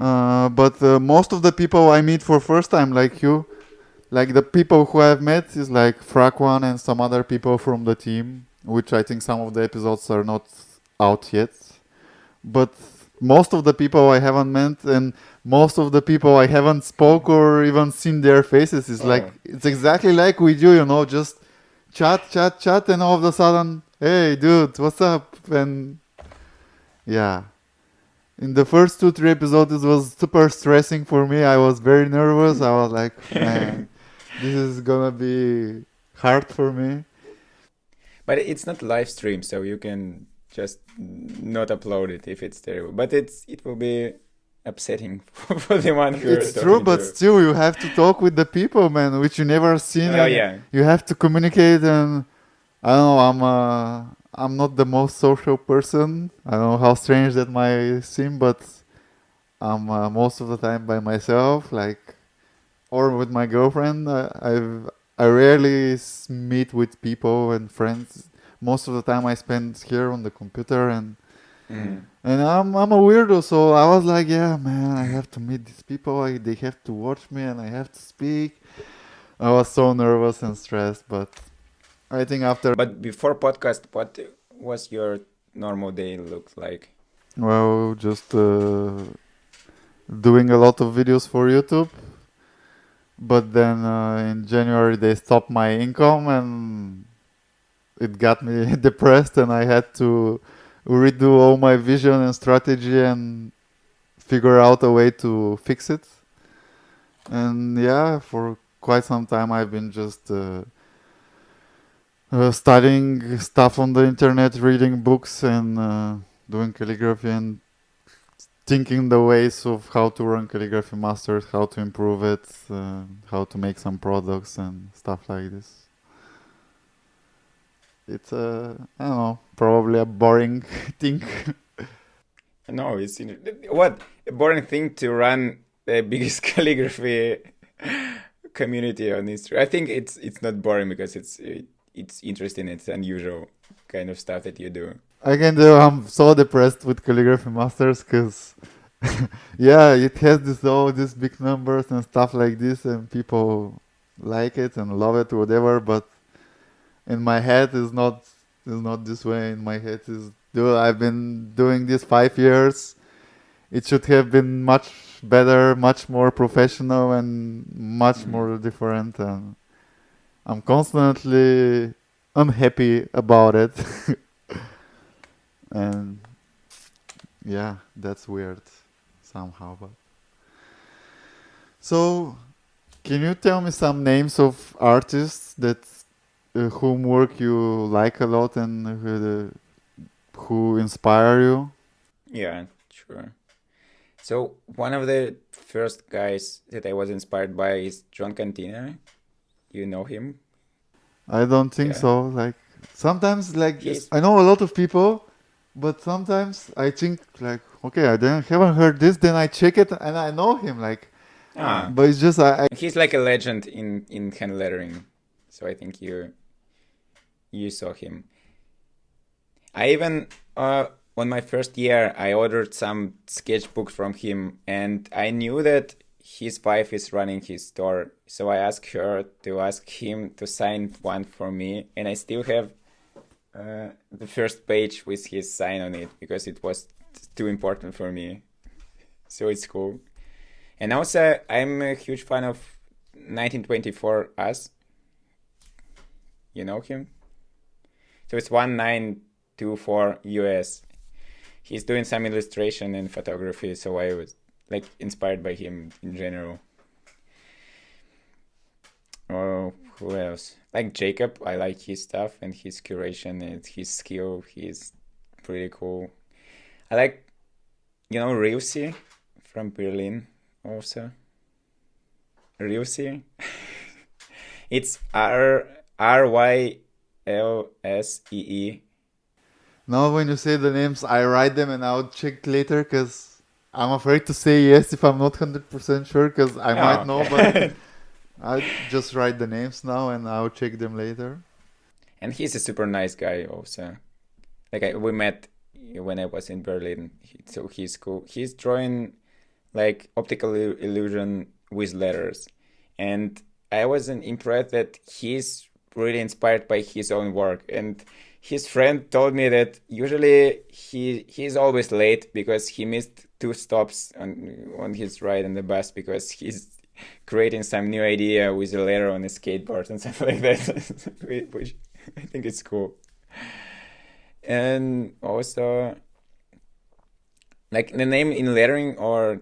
A: Oh,
B: But most of the people I meet for first time, like you, like the people who I've met is like Frakwan and some other people from the team, which I think some of the episodes are not out yet. But most of the people I haven't met and most of the people I haven't spoke or even seen their faces is like
A: oh.
B: it's exactly like we do, just chat, and all of a sudden, hey, dude, what's up? And yeah, in the first 2 3 episodes, it was super stressing for me. I was very nervous. I was like, man, this is gonna be hard for me.
A: But it's not live stream, so you can just not upload it if it's terrible. But it will be upsetting for the one who you're
B: It's true,
A: talking
B: but
A: to.
B: still, you have to talk with the people, man, which you never seen,
A: Oh
B: and
A: yeah.
B: you have to communicate. And I don't know, I'm not the most social person. I don't know how strange that might seem, but I'm most of the time by myself, like or with my girlfriend. I rarely meet with people and friends. Most of the time I spend here on the computer,
A: Mm.
B: and I'm a weirdo, so I was like, yeah, man, I have to meet these people. They have to watch me, and I have to speak. I was so nervous and stressed, but I think after,
A: But before podcast, what was your normal day look like?
B: well, just doing a lot of videos for YouTube. But then in January they stopped my income, and it got me depressed, and I had to redo all my vision and strategy and figure out a way to fix it. And yeah, for quite some time I've been just studying stuff on the internet, reading books, and doing calligraphy and thinking the ways of how to run Calligraphy Masters, how to improve it, how to make some products and stuff like this. It's I don't know, probably a boring thing.
A: No, what a boring thing to run the biggest calligraphy community on Instagram. I think it's not boring because it's interesting. It's unusual kind of stuff that you do.
B: I can do. I'm so depressed with Calligraphy Masters because, yeah, it has all these big numbers and stuff like this, and people like it and love it, whatever. But in my head, is not this way. In my head, is dude, I've been doing this 5 years. It should have been much better, much more professional, and much
A: Mm.
B: more different. And I'm constantly unhappy about it. And yeah, that's weird somehow. But so, can you tell me some names of artists that whom work you like a lot and who inspire you?
A: Yeah, sure. So one of the first guys that I was inspired by is John Cantina. You know him?
B: I don't think
A: Yeah.
B: so. Like sometimes, like
A: He's
B: I know a lot of people, but sometimes I think like, okay, haven't heard this. Then I check it and I know him. Like,
A: ah
B: but it's just I
A: he's like a legend in hand lettering. So I think you saw him. I even on my first year I ordered some sketchbooks from him, and I knew that his wife is running his store. So I asked her to ask him to sign one for me, and I still have the first page with his sign on it because it was too important for me. So it's cool. And also, I'm a huge fan of 1924 Us. You know him? So it's 1924 US. he's doing some illustration and photography, so I was like inspired by him in general. Oh, who else? Like Jacob, I like his stuff and his curation and his skill. He's pretty cool. I like, Riusi from Berlin also. Riusi. It's Ryllsee.
B: Now, when you say the names, I write them and I'll check later because I'm afraid to say yes if I'm not 100% sure because I might know, but I just write the names now and I'll check them later.
A: And he's a super nice guy also. Like we met when I was in Berlin, so he's cool. He's drawing like optical illusion with letters, and I wasn't impressed that he's really inspired by his own work. And his friend told me that usually he's always late because he missed 2 stops on his ride on the bus because he's creating some new idea with a letter on a skateboard and stuff like that, which I think it's cool. And also, like the name in lettering or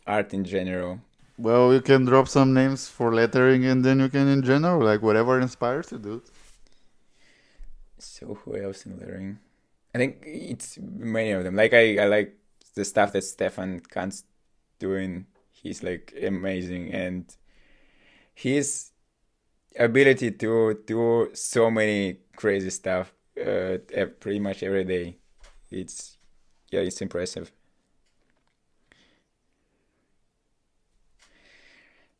A: art in general.
B: Well, you can drop some names for lettering and then you can in general, like whatever inspires you, dude.
A: So who else in lettering? I think it's many of them. Like I like the stuff that Stefan Kant's doing. He's like amazing, and his ability to do so many crazy stuff pretty much every day. It's impressive.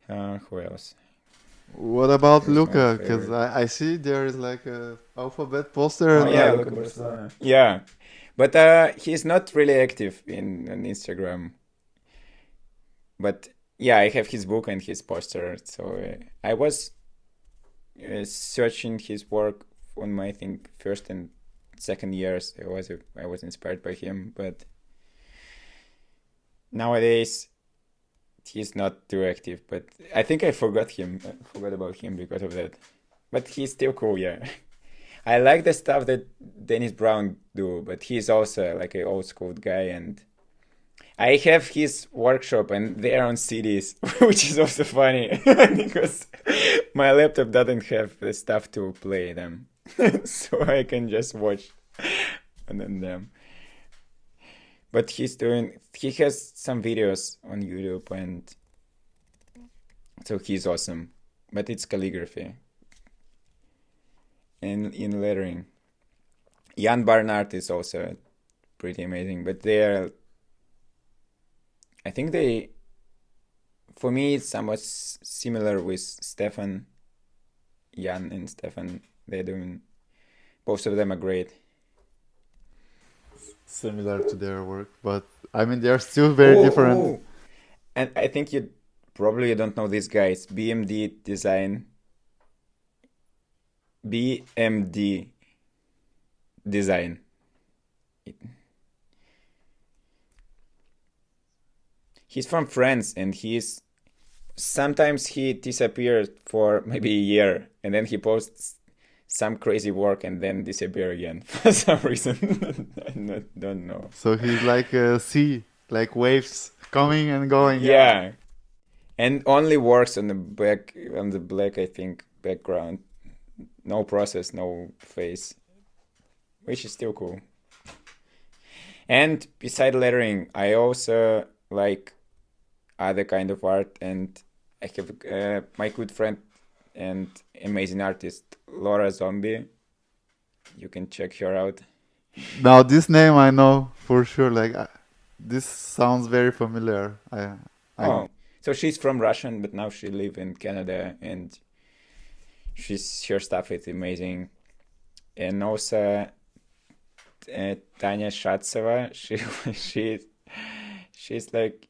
A: Who else?
B: What about
A: Who's my
B: Luca? Because
A: favorite?
B: I see there is like a alphabet poster.
A: Oh
B: And
A: yeah,
B: like,
A: Luca Barcelona. Yeah, but he's not really active on Instagram. But yeah, I have his book and his poster. So I was searching his work on my, I think, first and second years. I was inspired by him, but nowadays he's not too active. But I think I forgot about him because of that. But he's still cool, yeah. I like the stuff that Dennis Brown do, but he's also like an old school guy, and I have his workshop and they're on CDs, which is also funny because my laptop doesn't have the stuff to play them. So I can just watch on them. But he has some videos on YouTube, and so he's awesome. But it's calligraphy and in lettering. Jan Barnard is also pretty amazing, but I think for me, it's somewhat similar with Stefan, Jan and Stefan. Both of them are great.
B: similar to their work, but I mean, they're still very different.
A: Oh. And I think you probably don't know these guys. BMD Design. BMD Design. He's from France, and sometimes he disappears for maybe a year, and then he posts some crazy work and then disappear again for some reason. I don't know.
B: So he's like a sea, like waves coming and going.
A: Yeah, and only works on the black, I think, background. No process, no face, which is still cool. And beside lettering, I also like other kind of art, and I have my good friend and amazing artist Laura Zombie. You can check her out.
B: Now this name I know for sure. Like this sounds very familiar.
A: Oh, so she's from Russian, but now she lives in Canada, and her stuff is amazing. And also Tanya Shatsova, she's like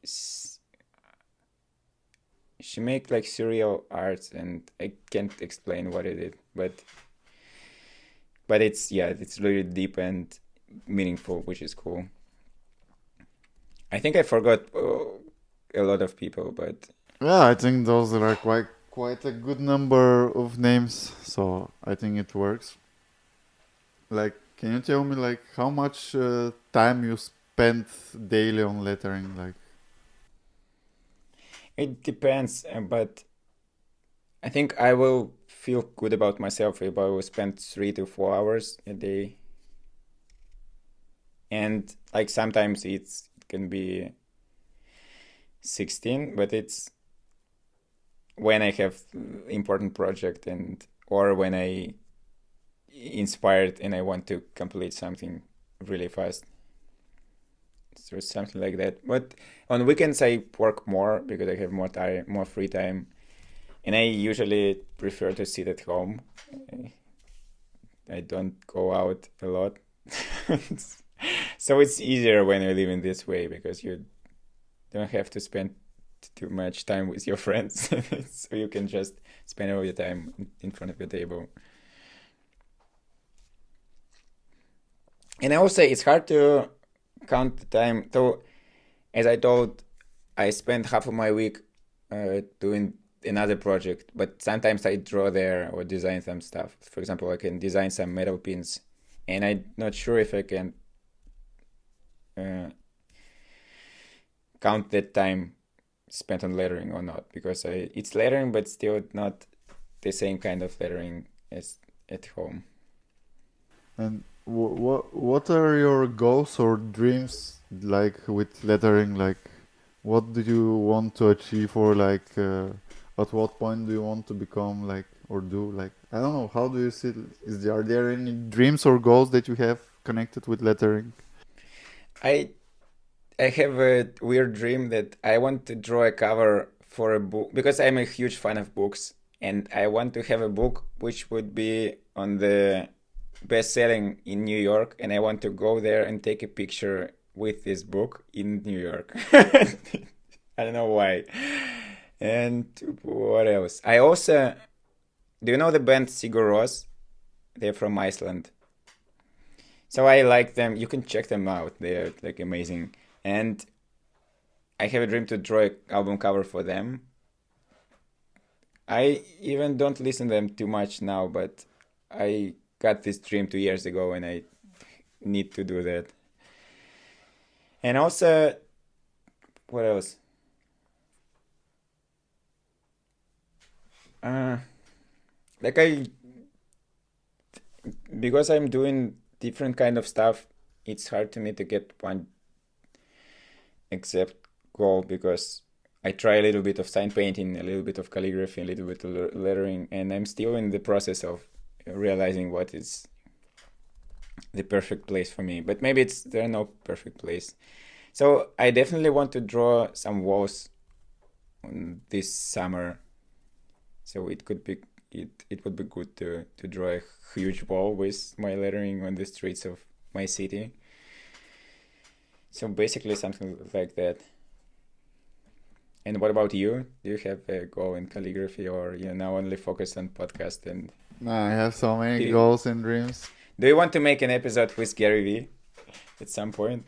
A: she make like surreal arts, and I can't explain what it is, but it's really deep and meaningful, which is cool. I think I forgot a lot of people, but
B: yeah, I think those are quite a good number of names. So I think it works. Like, can you tell me like how much time you spend daily on lettering? Like,
A: It depends, but I think I will feel good about myself if I will spend 3 to 4 hours a day. And like sometimes it can be 16, but it's when I have important project and or when I inspired and I want to complete something really fast. So something like that. But on weekends I work more because I have more time, more free time, and I usually prefer to sit at home. I don't go out a lot, so it's easier when you live in this way because you don't have to spend too much time with your friends, so you can just spend all your time in front of your table. And I will say it's hard to count the time. So, as I told, I spend half of my week doing another project, but sometimes I draw there or design some stuff. For example, I can design some metal pins, and I'm not sure if I can uh, count that time spent on lettering or not, because it's lettering, but still not the same kind of lettering as at home.
B: and what are your goals or dreams like with lettering? Like, what do you want to achieve, or like, at what point do you want to become like or do like? I don't know. How do you see? Are there any dreams or goals that you have connected with lettering?
A: I I have a weird dream that I want to draw a cover for a book because I'm a huge fan of books, and I want to have a book which would be on the best selling in New York, and I want to go there and take a picture with this book in New York. I don't know why. And what else? I also, do you know the band Sigur Rós? They're from Iceland. So I like them. You can check them out. They're like amazing. And I have a dream to draw an album cover for them. I even don't listen to them too much now, but I got this dream 2 years ago and I need to do that. And also, what else? Uh, like because I'm doing different kind of stuff, it's hard to me to get one exact goal because I try a little bit of sign painting, a little bit of calligraphy, a little bit of lettering, and I'm still in the process of realizing what is the perfect place for me. But maybe there are no perfect place. So I definitely want to draw some walls this summer. So it would be good to draw a huge wall with my lettering on the streets of my city. So basically something like that. And what about you? Do you have a goal in calligraphy, or you now only focus on podcast? And
B: I have so many
A: do
B: goals and dreams.
A: do you want to make an episode with Gary Vee at some point?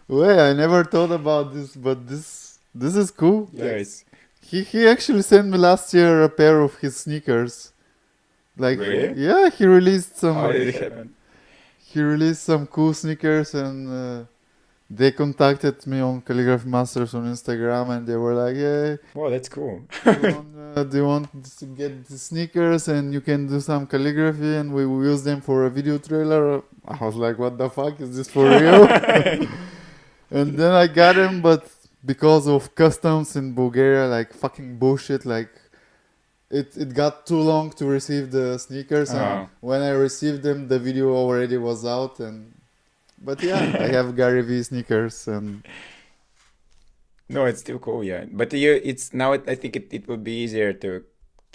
B: Wait, I never thought about this, but this is cool.
A: Yes.
B: He actually sent me last year a pair of his sneakers. Like,
A: Really?
B: yeah,
A: How did it happen?
B: he released some cool sneakers, and they contacted me on Calligraphy Masters on Instagram, and they were like, "Yeah,
A: Wow, that's cool.
B: do you want to get the sneakers, and you can do some calligraphy, and we will use them for a video trailer." I was like, "What the fuck is this for real?" And then I got them, but because of customs in Bulgaria, like fucking bullshit, like it got too long to receive the sneakers, and
A: Oh.
B: when I received them, the video already was out. And but yeah, I have Gary V sneakers, and
A: No, it's still cool, yeah. But it's now. I think it would be easier to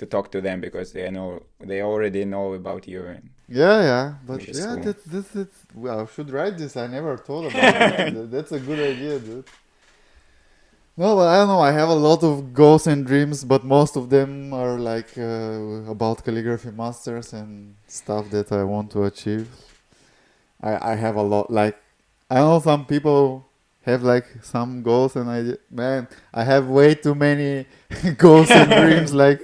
A: talk to them because they already know about you, and
B: yeah. But
A: which is
B: yeah,
A: cool.
B: that's well, I should write this. I never thought about it. That's a good idea, dude. No, but I don't know. I have a lot of goals and dreams, but most of them are like about calligraphy masters and stuff that I want to achieve. I have a lot. Like, I know some people have like some goals, and man, I have way too many goals and dreams. Like,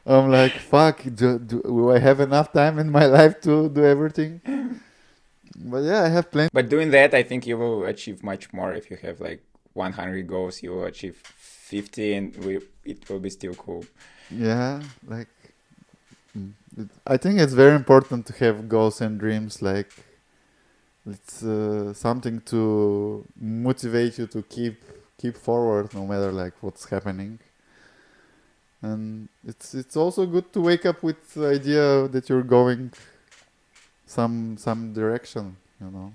B: I'm like, fuck. Do I have enough time in my life to do everything? But yeah, I have plenty.
A: But doing that, I think you will achieve much more. If you have like 100 goals, you will achieve 50, and it will be still cool.
B: Yeah, like I think it's very important to have goals and dreams. Like it's something to motivate you to keep forward, no matter like what's happening. And it's also good to wake up with the idea that you're going some direction. You know.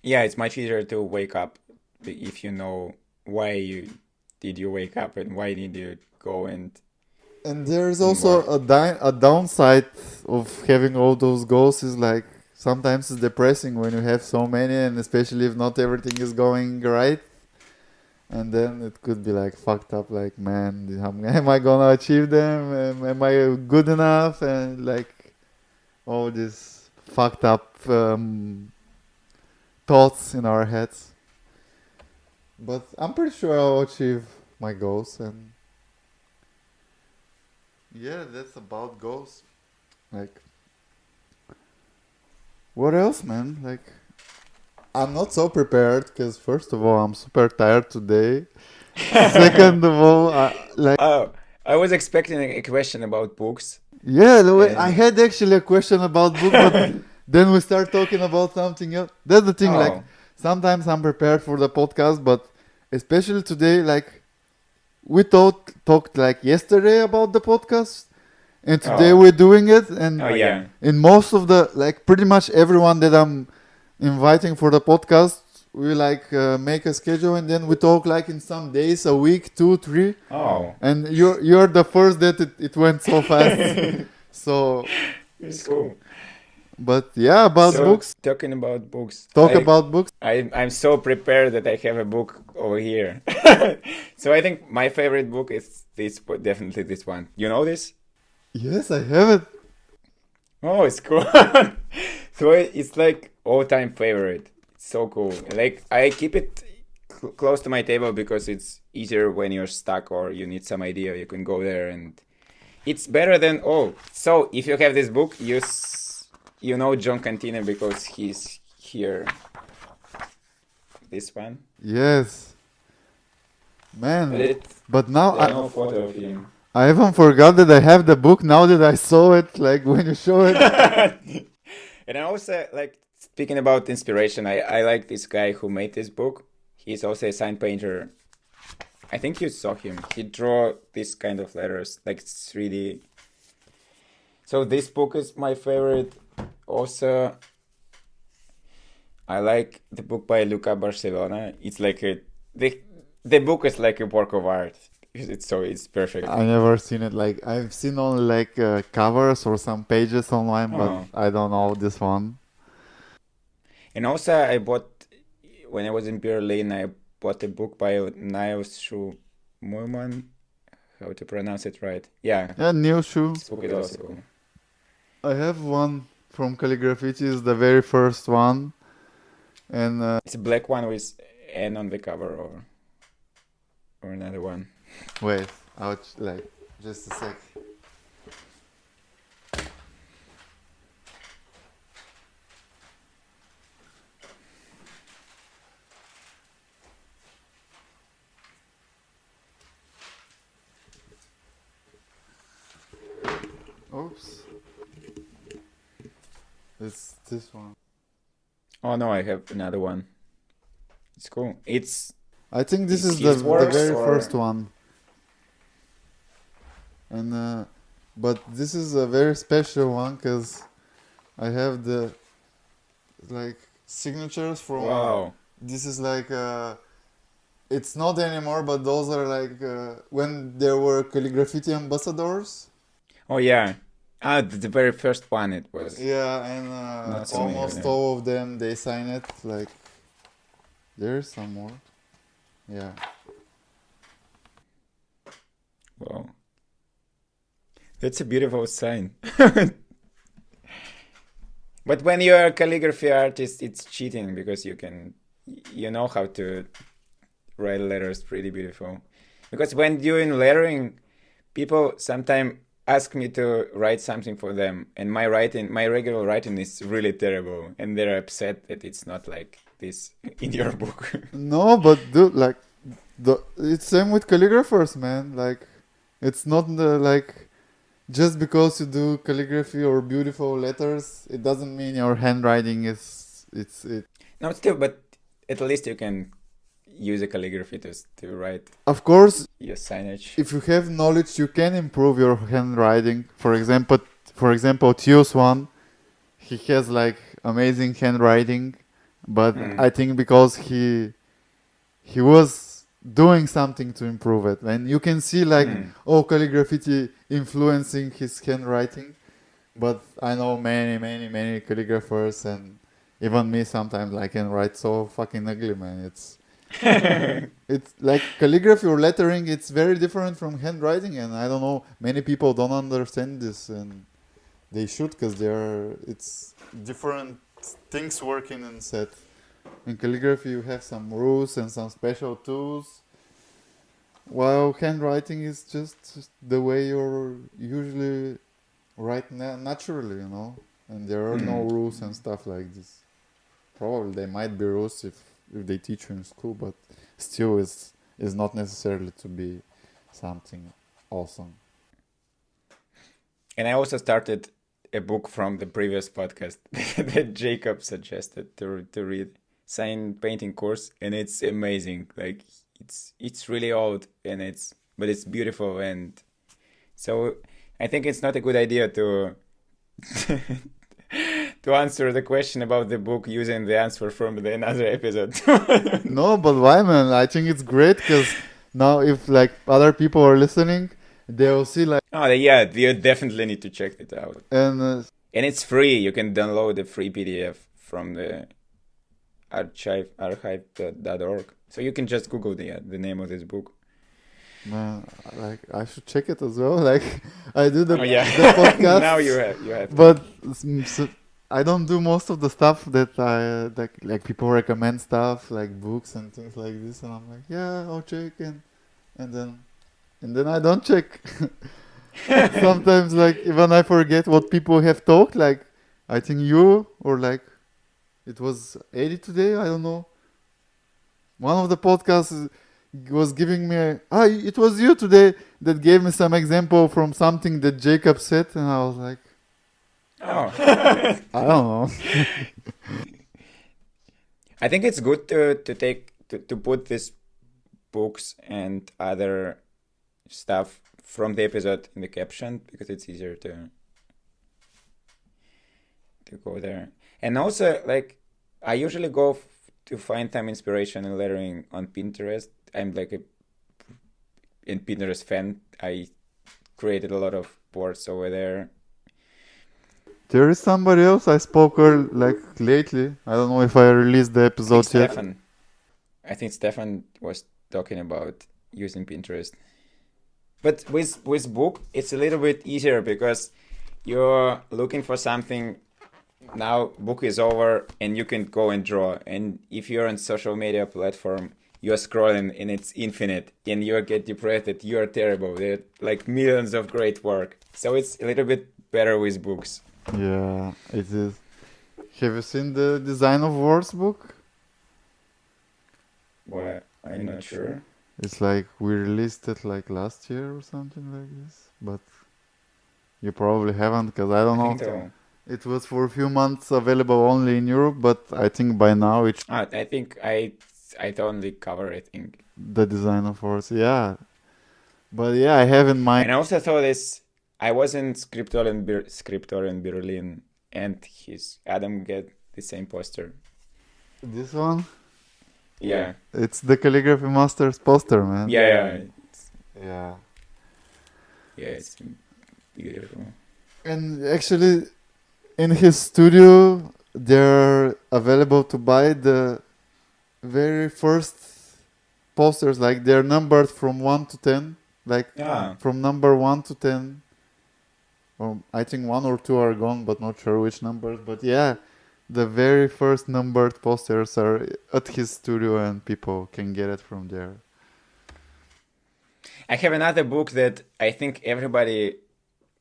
A: Yeah, it's much easier to wake up if you know why you wake up and why did you go
B: And there's
A: and
B: also
A: more.
B: a downside of having all those goals is like sometimes it's depressing when you have so many, and especially if not everything is going right. And then it could be like fucked up, like, man, am I gonna achieve them? Am I good enough? And like all these fucked up thoughts in our heads. But I'm pretty sure I'll achieve my goals, and yeah, that's about goals. Like, what else, man? Like, I'm not so prepared because first of all, I'm super tired today. Second of all,
A: Oh, I was expecting a question about books.
B: yeah, the way, I
A: And
B: had actually a question about book, but then we start talking about something else. That's the thing. Like,
A: oh,
B: sometimes I'm prepared for the podcast, but especially today, like we talked like yesterday about the podcast, and today
A: oh,
B: we're doing it, and
A: oh, yeah.
B: in most of the like pretty much everyone that I'm inviting for the podcast, we like make a schedule and then we talk like in some days, a week, 2 3,
A: Oh,
B: and you're the first that it went so fast. So
A: it's cool.
B: but yeah, about
A: So
B: books,
A: talking about books,
B: talk
A: like
B: about books.
A: I'm so prepared that I have a book over here. So I think my favorite book is this, definitely this one. You know this?
B: Yes, I have it.
A: Oh, it's cool. So it's like all-time favorite. It's so cool. Like I keep it close to my table because it's easier when you're stuck or you need some idea. You can go there and it's better than oh. So if you have this book, you know John Cantina because he's here. This one.
B: Yes,
A: But
B: man. But now
A: there's no photo of him.
B: I even forgot that I have the book now that I saw it. Like when you show it.
A: And I also like speaking about inspiration. I like this guy who made this book. He's also a sign painter. I think you saw him. He draw this kind of letters like 3D. So this book is my favorite. Also, I like the book by Luca Barcelona. It's like the book is like a work of art. It's perfect.
B: I never seen it. Like I've seen only like covers or some pages online, but
A: Oh.
B: I don't know this one.
A: And also, I bought when I was in Berlin. I bought a book by Niels Schumann. How to pronounce it right? Yeah,
B: Yeah, new shoe.
A: this book is also cool.
B: I have one from Calligraphy. It's the very first one, and
A: It's a black one with N on the cover, or another one.
B: wait, ouch! Like just a sec. Oops, it's this one.
A: Oh no, I have another one. It's cool. It's
B: I think this
A: Is
B: is the
A: his works
B: very
A: or-
B: first one, and but this is a very special one because I have the like signatures from.
A: wow.
B: This is like it's not anymore, but those are like when there were calligraphy ambassadors.
A: Oh yeah. Ah, the very first one it was.
B: Yeah, and
A: Not so many of
B: almost
A: them.
B: all of them they sign it. Like there's some more. Yeah.
A: Wow. That's a beautiful sign. But when you're a calligraphy artist, it's cheating because you know how to write letters pretty beautiful. Because when doing lettering, people sometimes ask me to write something for them, and my regular writing is really terrible, and they're upset that it's not like this in your book.
B: No, but dude, like it's same with calligraphers, man. Like it's not like just because you do calligraphy or beautiful letters, it doesn't mean your handwriting is it.
A: No, still, but at least you can use a calligraphy to write
B: Of course,
A: your signage.
B: if you have knowledge, you can improve your handwriting. For example, Theo's one, he has like amazing handwriting, but I think because he was doing something to improve it, and you can see like calligraphy influencing his handwriting. But I know many calligraphers, and even me sometimes I can write so fucking ugly, man. It's like calligraphy or lettering, it's very different from handwriting, and I don't know, many people don't understand this, and they should, because it's different things working in set. In calligraphy you have some rules and some special tools, while handwriting is just the way you're usually write naturally, and there are no rules and stuff like this. Probably there might be rules if they teach you in school, but still is not necessarily to be something awesome.
A: And I also started a book from the previous podcast that Jacob suggested to read, sign painting course, and it's amazing. Like it's really old, but it's beautiful, and so I think it's not a good idea to to answer the question about the book using the answer from another episode.
B: No, but why, man? I think it's great, because now if like other people are listening, they'll see like.
A: Oh yeah, you definitely need to check it out.
B: And
A: it's free. You can download the free PDF from the archive.org. So you can just Google the name of this book.
B: Man, like I should check it as well. Like I do the
A: podcast.
B: podcast.
A: Now you have.
B: But I don't do most of the stuff that I like people recommend stuff like books and things like this, and I'm like, yeah, I'll check, and then I don't check. Sometimes like even I forget what people have talked. Like I think you or like it was Eddie today. I don't know. One of the podcasts was giving me it was you today that gave me some example from something that Jacob said, and I was like,
A: oh.
B: I don't know.
A: I think it's good to put these books and other stuff from the episode in the caption, because it's easier to go there. And also, like, I usually go to find some inspiration in lettering on Pinterest. I'm like a Pinterest fan. I created a lot of boards over there.
B: There is somebody else I spoke like lately. I don't know if I released the episode yet.
A: I think Stefan was talking about using Pinterest. But with book, it's a little bit easier, because you're looking for something. Now book is over and you can go and draw. And if you're on social media platform, you're scrolling and it's infinite, and you get depressed that you are terrible. There are like millions of great work. So it's a little bit better with books.
B: Yeah, it is. Have you seen the Design of Words book?
A: Well, I'm not sure.
B: It's like we released it like last year or something like this, but you probably haven't, because I don't know.
A: So.
B: It was for a few months available only in Europe, but I think by now it's.
A: I think I only cover, I think,
B: the Design of Words, yeah. But yeah, I have in mind.
A: And I also saw this. I was in Scriptor in Berlin, and Adam get the same poster.
B: This one?
A: Yeah.
B: It's the Calligraphy Masters poster, man.
A: Yeah.
B: Yeah.
A: Yeah, it's beautiful.
B: And actually, in his studio, they're available to buy the very first posters. Like they're numbered from 1 to 10. Like from number 1 to 10. I think 1 or 2 are gone, but not sure which numbers. But yeah, the very first numbered posters are at his studio, and people can get it from there.
A: I have another book that I think everybody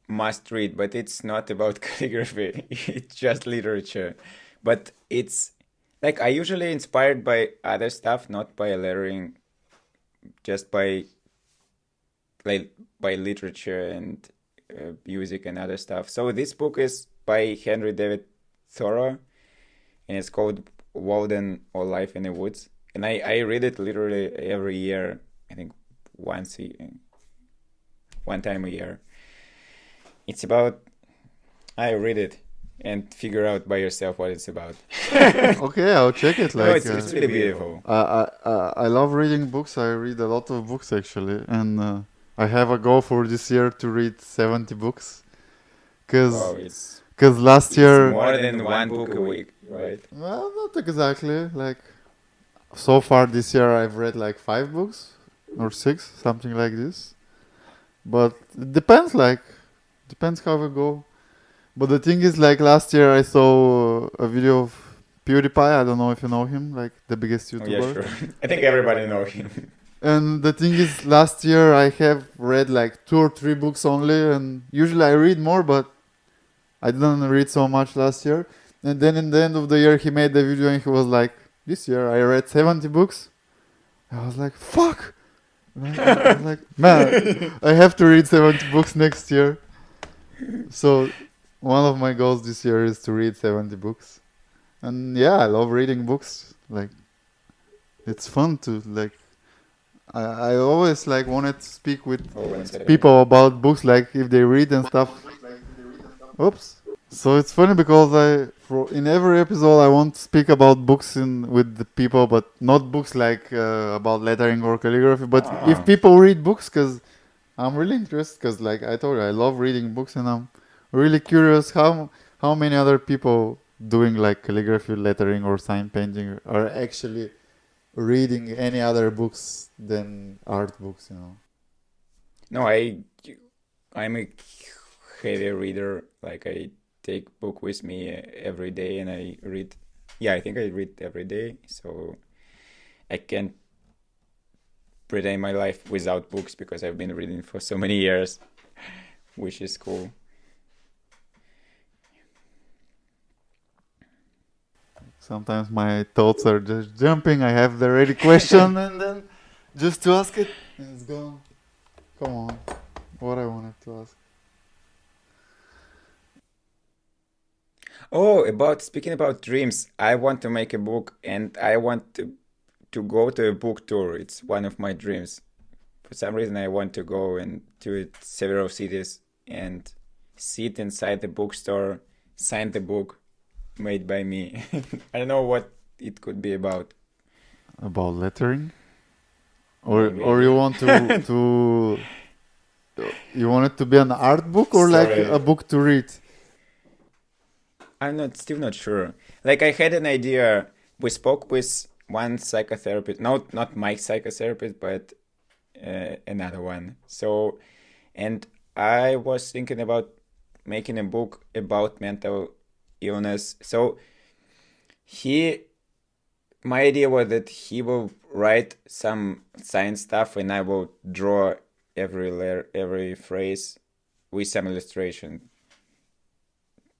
A: must read, but it's not about calligraphy. It's just literature. But it's like I usually inspired by other stuff, not by lettering, just like by literature and music and other stuff. So this book is by Henry David Thoreau, and it's called Walden or Life in the Woods. And I read it literally every year. I think one time a year. It's about I read it and figure out by yourself what it's about.
B: Okay, I'll check it.
A: No,
B: Like,
A: it's really beautiful.
B: I love reading books. I read a lot of books actually, and I have a goal for this year to read 70 books.
A: Wow,
B: Cause last
A: it's
B: year,
A: more than one book a week, right?
B: well, not exactly. Like, so far this year, I've read like 5 books or 6, something like this. But it depends. Like, depends how we go. But the thing is, like last year, I saw a video of PewDiePie. I don't know if you know him, like the biggest
A: Oh
B: YouTuber.
A: yeah, sure. I think everybody knows him.
B: And the thing is, last year I have read like 2 or 3 books only, and usually I read more, but I didn't read so much last year. And then in the end of the year, he made the video and he was like, "This year I read 70 books." I was like, "Fuck!" I was like, "Man, I have to read 70 books next year." So one of my goals this year is to read 70 books. And yeah, I love reading books. Like, it's fun to like. I always like wanted to speak with
A: Oh, one second.
B: people about books, like if they read and stuff. Oops. So it's funny because in every episode I want to speak about books with the people, but not books like about lettering or calligraphy. But if people read books, because I'm really interested, because like I told you, I love reading books, and I'm really curious how many other people doing like calligraphy, lettering, or sign painting are actually reading any other books than art books, you know.
A: No, I'm a heavy reader. Like I take book with me every day, and I read. Yeah, I think I read every day. So I can't pretend my life without books because I've been reading for so many years, which is cool.
B: Sometimes my thoughts are just jumping. I have the ready question, and then just to ask it, and it's gone. Come on, what I wanted to ask.
A: Oh, speaking about dreams, I want to make a book, and I want to go to a book tour. It's one of my dreams. For some reason, I want to go and to several cities and sit inside the bookstore, sign the book made by me. I don't know what it could be about.
B: About lettering, or
A: Maybe.
B: you want to you want it to be an art book or like
A: Sorry.
B: a book to read?
A: I'm still not sure. Like I had an idea. We spoke with one psychotherapist, not my psychotherapist, but another one. So, and I was thinking about making a book about mental illness. So my idea was that he will write some science stuff, and I will draw every phrase with some illustration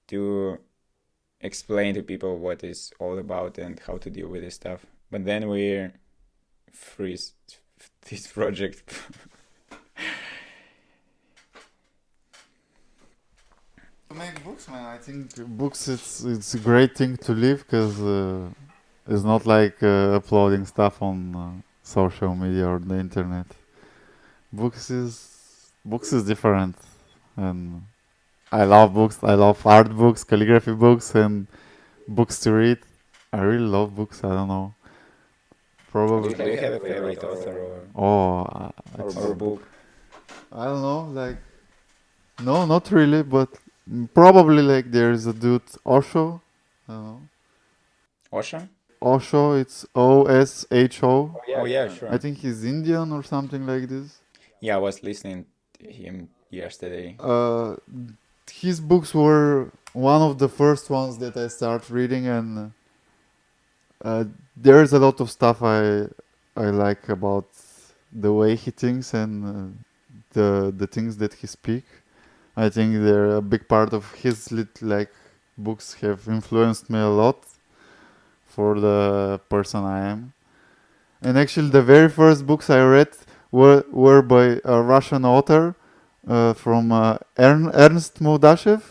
A: to explain to people what it's all about and how to deal with this stuff. But then we freeze this project.
B: To make books, man, I think books it's a great thing to live, because it's not like uploading stuff on social media or the internet. Books is different, and I love books. I love art books, calligraphy books, and books to read. I really love books. I don't know. Probably.
A: Do you have a favorite author
B: Oh,
A: or book?
B: I don't know. Like, no, not really, but probably like there's a dude Osho. I don't know.
A: Osha?
B: Osho. It's Osho.
A: Oh yeah, sure.
B: I think he's Indian or something like this.
A: Yeah, I was listening to him yesterday.
B: His books were one of the first ones that I started reading, and there's a lot of stuff I like about the way he thinks and the things that he speak. I think they're a big part of his like books have influenced me a lot for the person I am. And actually, the very first books I read were by a Russian author from Ernst Moldashev.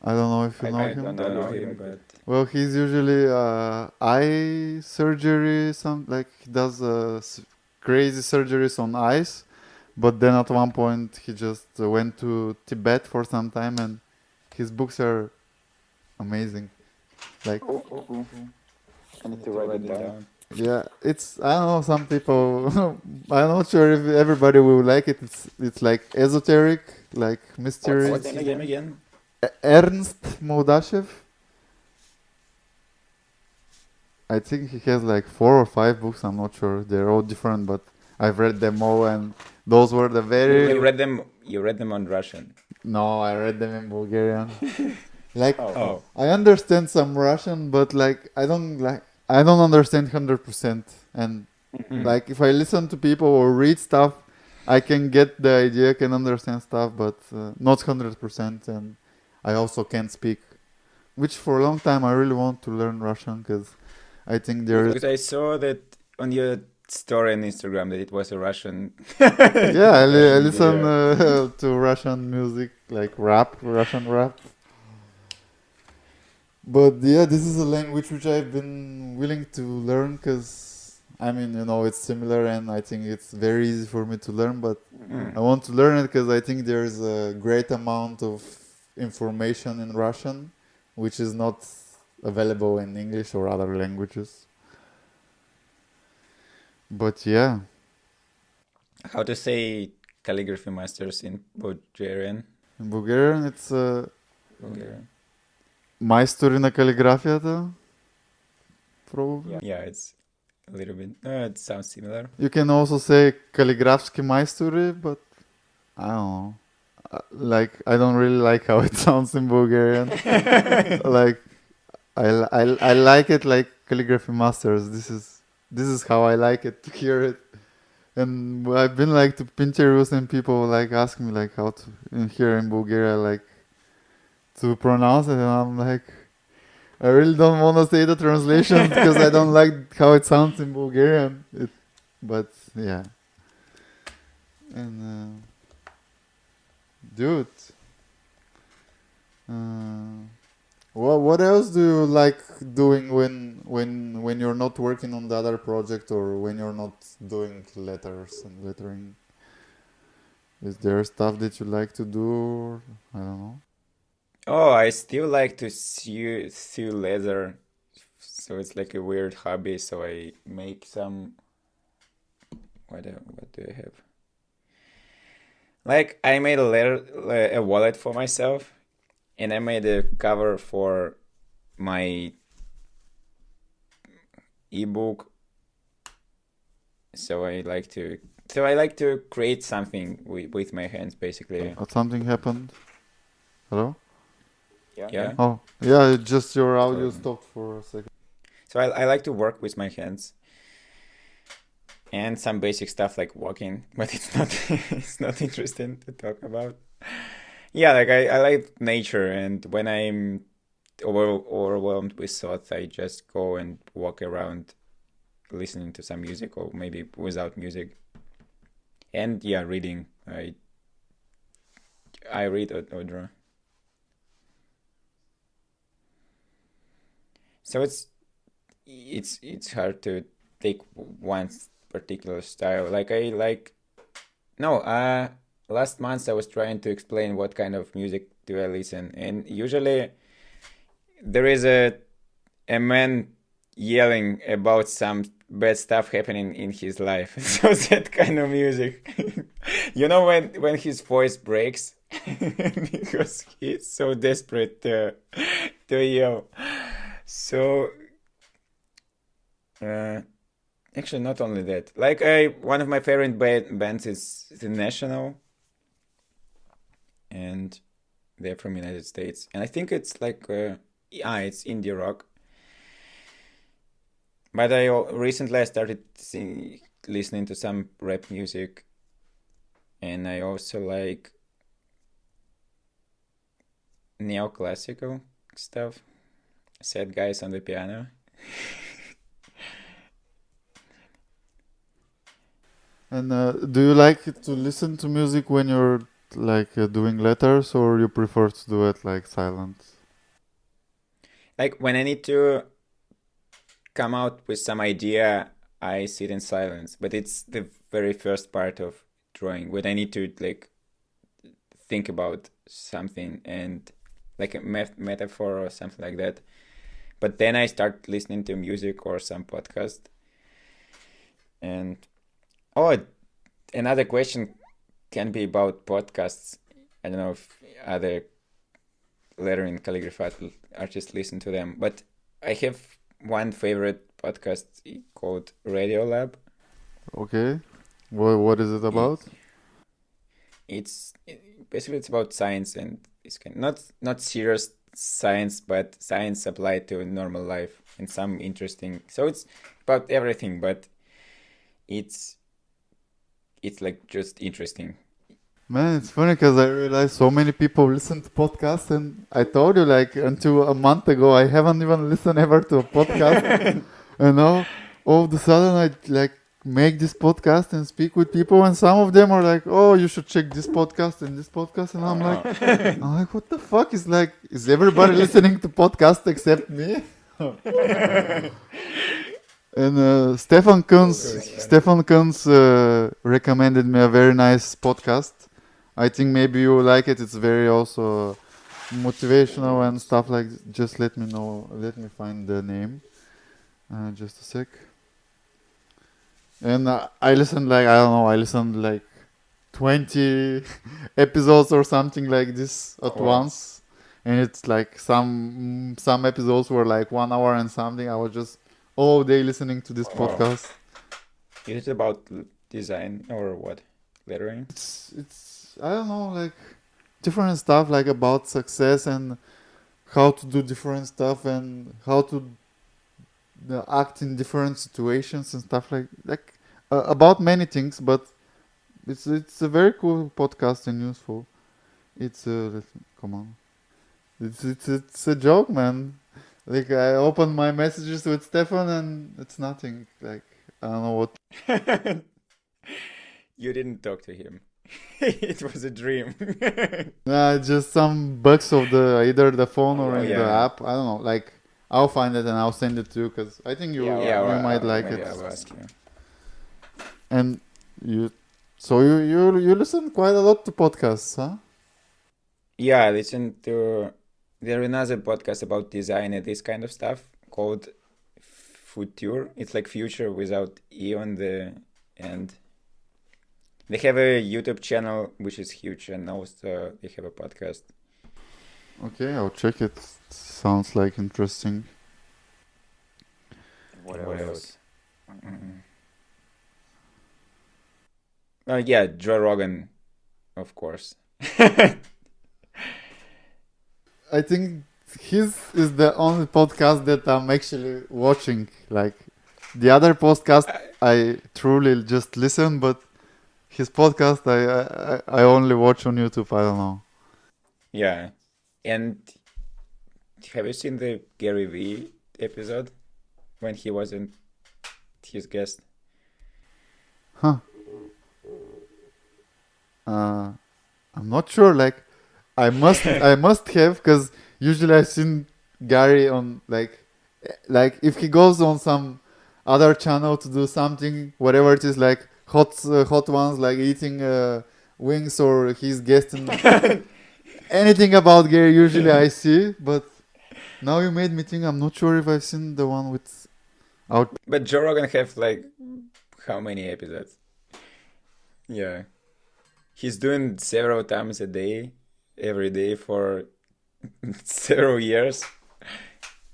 B: I don't know if you know
A: I
B: him.
A: don't know him, but
B: Well, he's usually eye surgery. He does crazy surgeries on eyes. But then at one point he just went to Tibet for some time, and his books are amazing. Like,
A: cool. I need to write it down.
B: yeah, it's I don't know. Some people, I'm not sure if everybody will like it. It's like esoteric, like mystery.
A: What's his name again?
B: Ernst Moldashev. I think he has like 4 or 5 books. I'm not sure. They're all different, but I've read them all, and those were the very.
A: You read them. You read them on Russian.
B: No, I read them in Bulgarian. Like,
A: Oh.
B: I understand some Russian, but like I don't understand 100%. And like if I listen to people or read stuff, I can get the idea, can understand stuff, but not 100%. And I also can't speak, which for a long time I really want to learn Russian because I think there is.
A: Because I saw that on your story on Instagram that it was a Russian.
B: Yeah, I listen
A: Yeah.
B: to Russian music, like Russian rap. But yeah, this is a language which I've been willing to learn because I mean, it's similar and I think it's very easy for me to learn. But I want to learn it because I think there's a great amount of information in Russian which is not available in English or other languages. But yeah,
A: How to say Calligraphy Masters in Bulgarian?
B: in Bulgarian it's
A: Bulgarian.
B: Майстори на калиграфията, probably.
A: Yeah, it's a little bit. It sounds similar.
B: You can also say калиграфски майстори, but I don't know. Like, I don't really like how it sounds in Bulgarian. Like, I like it like Calligraphy Masters. This is how I like it to hear it. And I've been like to interviews and people like ask me like how to in here in Bulgaria like to pronounce it, and I'm like, I really don't want to say the translation because I don't like how it sounds in Bulgarian. But yeah, and dude, what else do you like doing when you're not working on the other project or when you're not doing letters and lettering? Is there stuff that you like to do? Or, I don't know.
A: Oh, I still like to sew leather. So it's like a weird hobby. So I make some. What do I have? Like I made a wallet for myself, and I made a cover for my ebook. So I like to create something with my hands, basically.
B: Something happened. Hello?
A: Yeah.
B: Oh, yeah, just your audio stopped for a second.
A: So I like to work with my hands and some basic stuff like walking, but it's not interesting to talk about. Yeah, like I like nature, and when I'm overwhelmed with thoughts, I just go and walk around listening to some music or maybe without music. And yeah, reading. I read or draw. So it's hard to take one particular style. Like I like no, last month I was trying to explain what kind of music do I listen, and usually there is a man yelling about some bad stuff happening in his life. So that kind of music. You know when his voice breaks because he's so desperate to yell. So actually not only that. Like one of my favorite bands is The National, and they're from United States. And I think it's like it's indie rock. But recently I started listening to some rap music, and I also like neoclassical stuff. Sad guys on the piano.
B: And do you like to listen to music when you're like doing letters, or you prefer to do it like silent?
A: Like when I need to come out with some idea, I sit in silence. But it's the very first part of drawing when I need to like think about something and like a metaphor or something like that. But then I start listening to music or some podcast. And oh, another question can be about podcasts. I don't know if other lettering calligraphy artists listen to them, but I have one favorite podcast called Radio Lab.
B: Okay. What is it about?
A: It's basically it's about science, and it's kind not serious science, but science applied to normal life and some interesting. So it's about everything, but it's like just interesting.
B: Man, it's funny because I realize so many people listen to podcasts, and I told you like until a month ago I haven't even listened ever to a podcast. And now all of a sudden I like make this podcast and speak with people, and some of them are like, "Oh, you should check this podcast and this podcast," and I'm like, "What the fuck is like? Is everybody listening to podcasts except me?" And Stefan Kunz recommended me a very nice podcast. I think maybe you will like it. It's very also motivational and stuff like. Just let me know. Let me find the name. Just a sec. And I listened like I don't know. I listened like 20 episodes or something like this at once, and it's like some episodes were like 1 hour and something. I was just all day listening to this podcast.
A: Is it about design or what? Lettering?
B: It's I don't know, like different stuff like about success and how to do different stuff and how to act in different situations and stuff like about many things. But it's a very cool podcast and useful. It's come on, it's a joke, man. Like I opened my messages with Stefan and it's nothing. Like I don't know what.
A: You didn't talk to him. It was a dream.
B: Nah, just some bugs of the either the phone or in the app. I don't know. Like I'll find it and I'll send it to you because I think you might like it.
A: I'll ask you.
B: And you listen quite a lot to podcasts, huh?
A: Yeah, I listen to. There's another podcast about design and this kind of stuff called Future. It's like future without E on the end. They have a YouTube channel which is huge, and also they have a podcast.
B: Okay, I'll check it. Sounds like interesting.
A: What else? Yeah, Joe Rogan, of course.
B: I think his is the only podcast that I'm actually watching. Like the other podcast, I truly just listen, but his podcast, I only watch on YouTube. I don't know.
A: Yeah, and have you seen the Gary Vee episode when he wasn't his guest?
B: Huh. I'm not sure. Like, I must have because usually I've seen Gary on like if he goes on some other channel to do something, whatever it is, like hot ones, like eating wings, or he's guesting anything about Gary. Usually I see, but now you made me think. I'm not sure if I've seen the one with out.
A: But Joe Rogan have like how many episodes? Yeah, he's doing several times a day, every day for several years,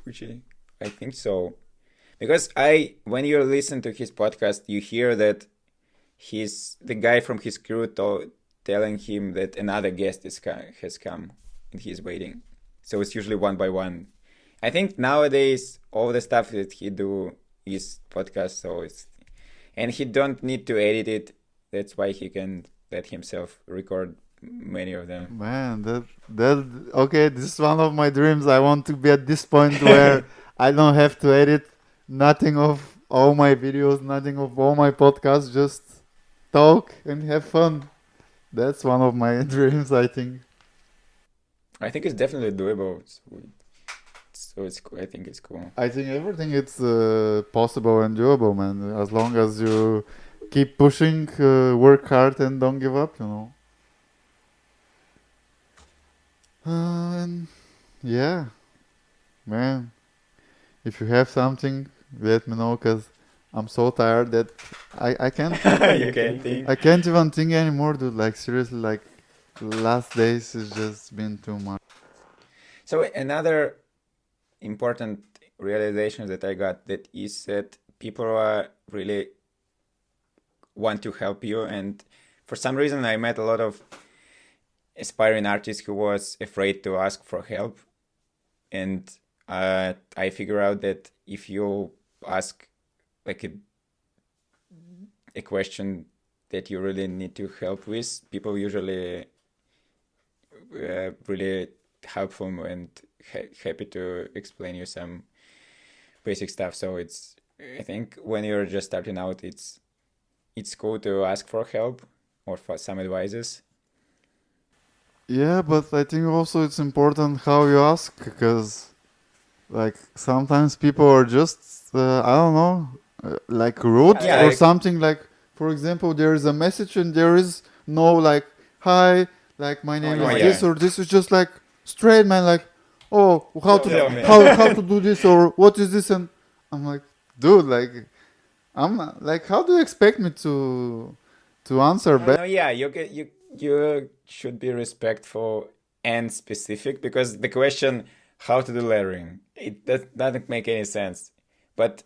A: which I think so. Because when you listen to his podcast, you hear that the guy from his crew telling him that another guest has come and he's waiting. So it's usually one by one. I think nowadays all the stuff that he do is podcast, and he don't need to edit it. That's why he can let himself record many of them.
B: Man, that okay. This is one of my dreams. I want to be at this point where I don't have to edit nothing of all my videos, nothing of all my podcasts. Just talk and have fun. That's one of my dreams, I think.
A: I think it's definitely doable. I think it's cool.
B: I think everything it's possible and doable, man. As long as you keep pushing, work hard, and don't give up, you know. And yeah, man. If you have something, let me know, cause I'm so tired that I can't
A: You can think.
B: I can't even think anymore, dude. Like seriously, like last days has just been too much.
A: So another important realization that I got that is that people are really want to help you, and for some reason I met a lot of aspiring artists who was afraid to ask for help, and I figure out that if you ask like a question that you really need to help with, people usually really helpful and happy to explain you some basic stuff. So I think when you're just starting out, it's cool to ask for help or for some advices.
B: Yeah, but I think also it's important how you ask, because like sometimes people are just I don't know, like rude
A: Yeah,
B: or
A: like
B: something. Like for example, there is a message and there is no like hi, like my name
A: oh
B: is
A: yeah,
B: this, or this is just like straight man, like oh
A: tell me.
B: how to do this, or what is this, and I'm like dude, like I'm like how do you expect me to answer back?
A: No, yeah, you should be respectful and specific because the question how to do lettering that doesn't make any sense. But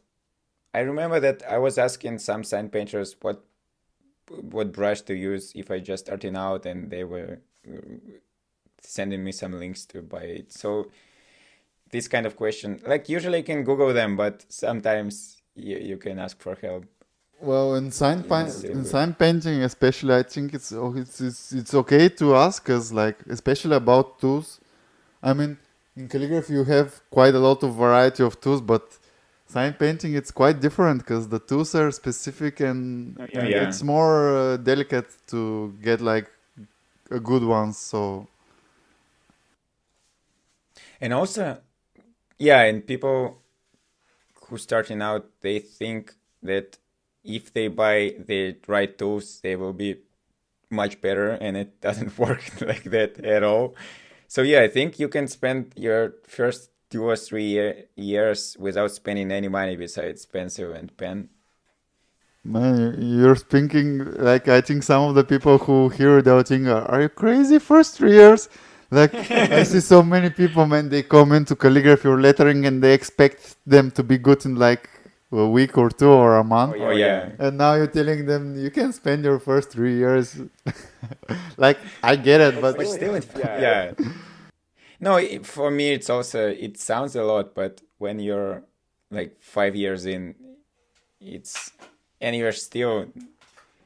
A: I remember that I was asking some sign painters what brush to use if I just starting out, and they were sending me some links to buy it. So this kind of question, like usually you can Google them, but sometimes you can ask for help.
B: Well, in
A: It's still
B: in
A: good.
B: sign painting, especially, I think it's okay to ask us, like especially about tools. I mean, in calligraphy you have quite a lot of variety of tools, but sign painting it's quite different because the tools are specific, and
A: Yeah.
B: it's more delicate to get like a good one. So
A: And also, yeah, and people who starting out, they think that if they buy the right tools, they will be much better, and it doesn't work like that at all. So yeah, I think you can spend your first 2 or 3 years without spending any money besides pencil and pen.
B: man, you're thinking like I think some of the people who hear that thing are you crazy? First 3 years, like I see so many people, man. They come into calligraphy or lettering and they expect them to be good in like a week or two or a month,
A: Oh yeah.
B: and now you're telling them you can spend your first 3 years. Like I get it, but
A: But still, yeah. No, for me, it's also, it sounds a lot, but when you're like 5 years in, it's, and you're still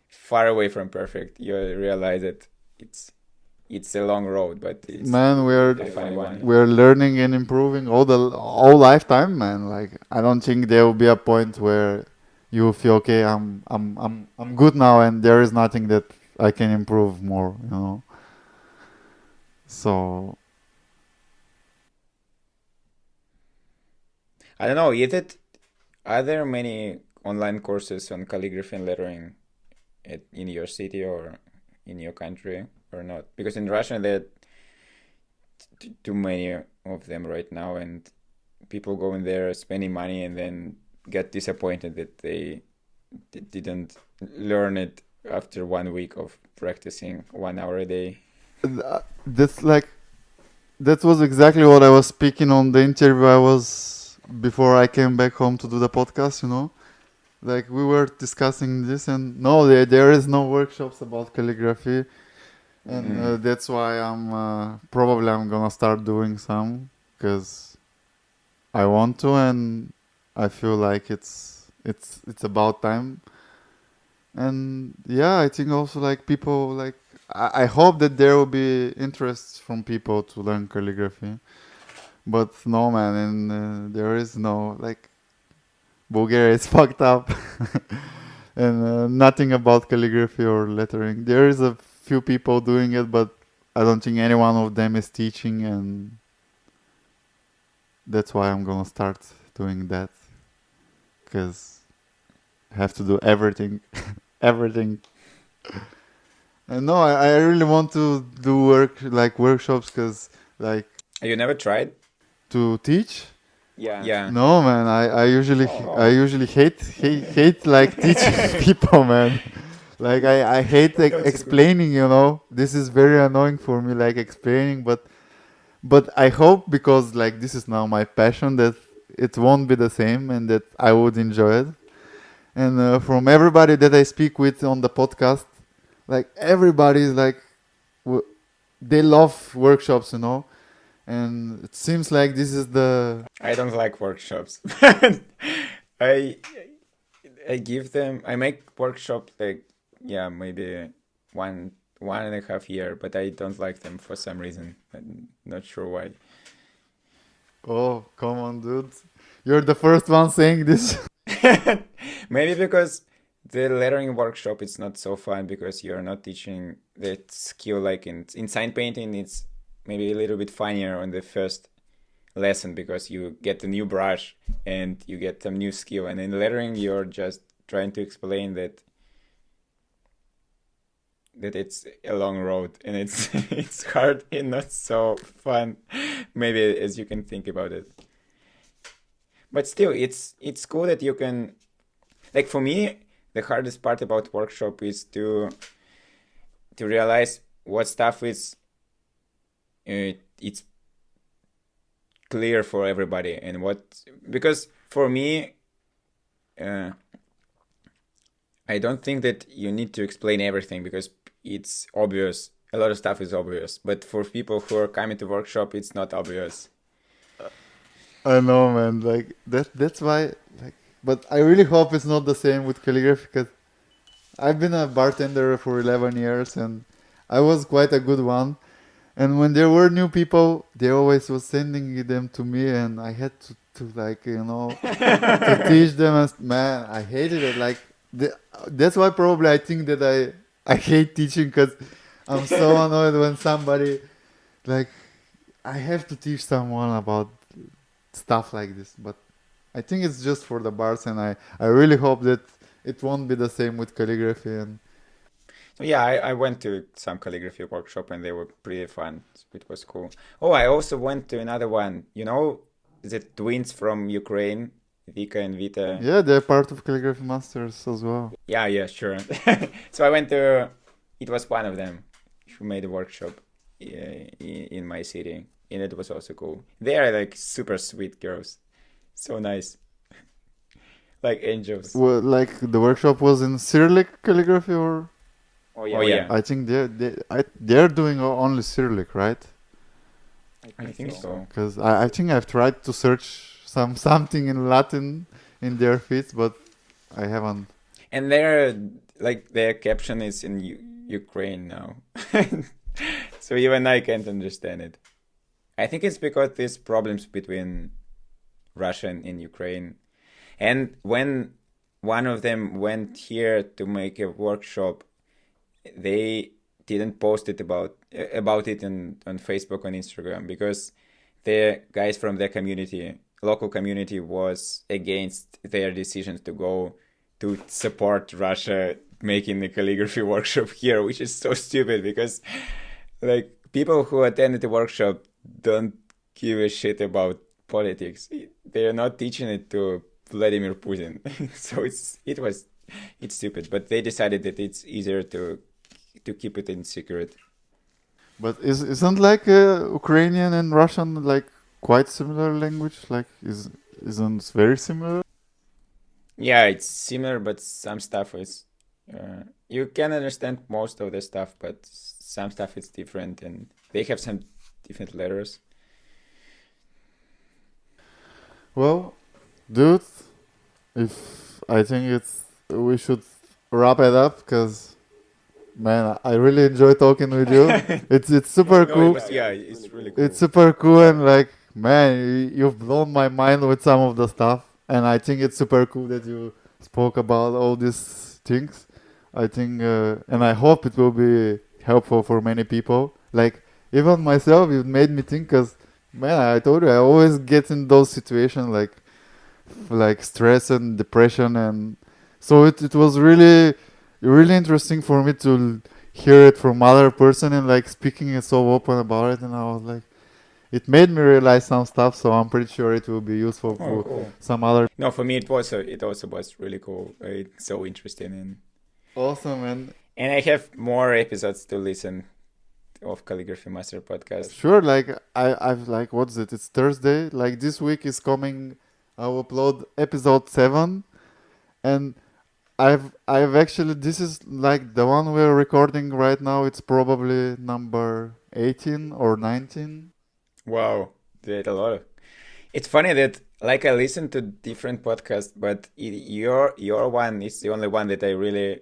A: far away from perfect, you realize that it's a long road, but it's
B: man,
A: a fun one.
B: we're learning and improving all lifetime, man. Like I don't think there will be a point where you feel okay. I'm good now, and there is nothing that I can improve more. You know. So
A: I don't know, are there many online courses on calligraphy and lettering in your city or in your country or not? Because in Russia, there are too many of them right now, and people go in there spending money and then get disappointed that they didn't learn it after 1 week of practicing 1 hour a day.
B: that's like that was exactly what I was speaking on the interview I was before I came back home to do the podcast. You know, like we were discussing this, and no, there is no workshops about calligraphy. And
A: Mm.
B: that's why I'm gonna start doing some, because I want to, and I feel like it's about time. And yeah, I think also like people like I hope that there will be interest from people to learn calligraphy. But no, man, and there is no like Bulgaria is fucked up, and nothing about calligraphy or lettering. There is a few people doing it, but I don't think any one of them is teaching, and that's why I'm gonna start doing that because I have to do everything, everything. And no, I really want to do workshops because like
A: You never tried?
B: to teach.
A: Yeah.
B: No, man. I usually hate like teaching people, man. Like I hate explaining. This is very annoying for me, like explaining. But I hope because like this is now my passion that it won't be the same and that I would enjoy it. And from everybody that I speak with on the podcast, like everybody is like w- they love workshops. And it seems like this is the
A: I don't like workshops. I I make workshop like, yeah, maybe one and a half year, but I don't like them for some reason. I'm not sure why.
B: Oh, come on, dude. You're the first one saying this.
A: Maybe because the lettering workshop is not so fun because you're not teaching that skill like in sign painting. It's maybe a little bit funnier on the first lesson because you get a new brush and you get some new skill, and in lettering you're just trying to explain that it's a long road and it's it's hard and not so fun maybe as you can think about it. But still, it's cool that you can, like, for me the hardest part about workshop is to realize what stuff is it's clear for everybody and what, because for me uh, I don't think that you need to explain everything because it's obvious. A lot of stuff is obvious, but for people who are coming to workshop, it's not obvious.
B: I know, man. Like that's why. Like, but I really hope it's not the same with calligraphy because I've been a bartender for 11 years and I was quite a good one. And when there were new people, they always was sending them to me, and I had to like to teach them. As man, I hated it. Like that's why probably I think that I hate teaching because I'm so annoyed when somebody like I have to teach someone about stuff like this. But I think it's just for the bars, and I really hope that it won't be the same with calligraphy. And
A: Yeah, I went to some calligraphy workshop and they were pretty fun. It was cool. Oh, I also went to another one. You know, the twins from Ukraine, Vika and Vita.
B: yeah, they're part of Calligraphy Masters as well.
A: Yeah, sure. So I went to, it was one of them who made a workshop in my city, and it was also cool. They are like super sweet girls, so nice, like angels.
B: Well, like the workshop was in Cyrillic calligraphy, or
A: Oh yeah,
B: I think they're doing only Cyrillic, right?
A: I think so.
B: Because I think I've tried to search something in Latin in their feeds, but I haven't.
A: And their caption is in Ukraine now, so even I can't understand it. I think it's because there's problems between Russia and Ukraine. And when one of them went here to make a workshop, they didn't post it about it on Facebook and Instagram because the guys from the community, local community, was against their decisions to go to support Russia making the calligraphy workshop here, which is so stupid because like people who attended the workshop don't give a shit about politics. They are not teaching it to Vladimir Putin. So it's stupid, but they decided that it's easier to keep it in secret.
B: But isn't like Ukrainian and Russian like quite similar language? Like isn't very similar?
A: Yeah, it's similar, but some stuff is you can understand most of the stuff, but some stuff is different, and they have some different letters.
B: Well, dude, if I think it's we should wrap it up because Man, I really enjoy talking with you. It's super
A: No,
B: cool.
A: yeah, it's really cool.
B: It's super cool and like, man, you've blown my mind with some of the stuff, and I think it's super cool that you spoke about all these things. I think, and I hope it will be helpful for many people. Like even myself, it made me think, cause man, I told you I always get in those situations like stress and depression, and so it was really interesting for me to hear it from other person and like speaking it so open about it, and I was like, it made me realize some stuff, so I'm pretty sure it will be useful
A: Oh,
B: for
A: cool.
B: some other.
A: No, for me it also was really cool. It's so interesting,
B: Awesome, and
A: and I have more episodes to listen of Calligraphy Master Podcast.
B: sure, like I've like, what's it, it's Thursday, like this week is coming, I'll upload episode 7, and I've actually, this is like the one we're recording right now, it's probably number 18 or 19.
A: Wow, did a lot of. It's funny that like I listen to different podcasts, but your one is the only one that I really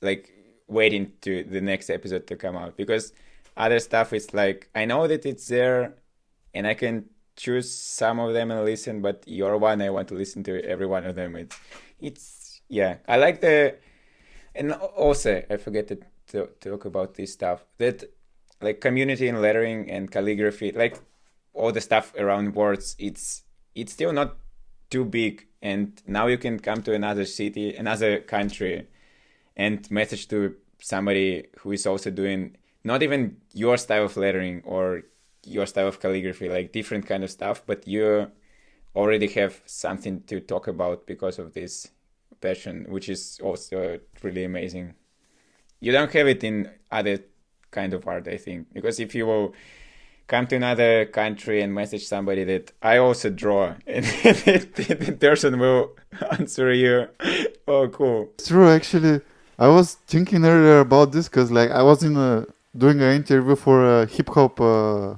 A: like waiting to the next episode to come out, because other stuff is like I know that it's there and I can choose some of them and listen, but your one I want to listen to every one of them. It's yeah, I like the, and also I forget to talk about this stuff that like community in lettering and calligraphy, like all the stuff around words, it's still not too big, and now you can come to another city, another country, and message to somebody who is also doing not even your style of lettering or your style of calligraphy, like different kind of stuff, but you already have something to talk about because of this passion, which is also really amazing. You don't have it in other kind of art, I think, because if you will come to another country and message somebody that I also draw, and the person will answer you, oh, cool.
B: It's true, actually. I was thinking earlier about this because, like, I was in doing an interview for a hip hop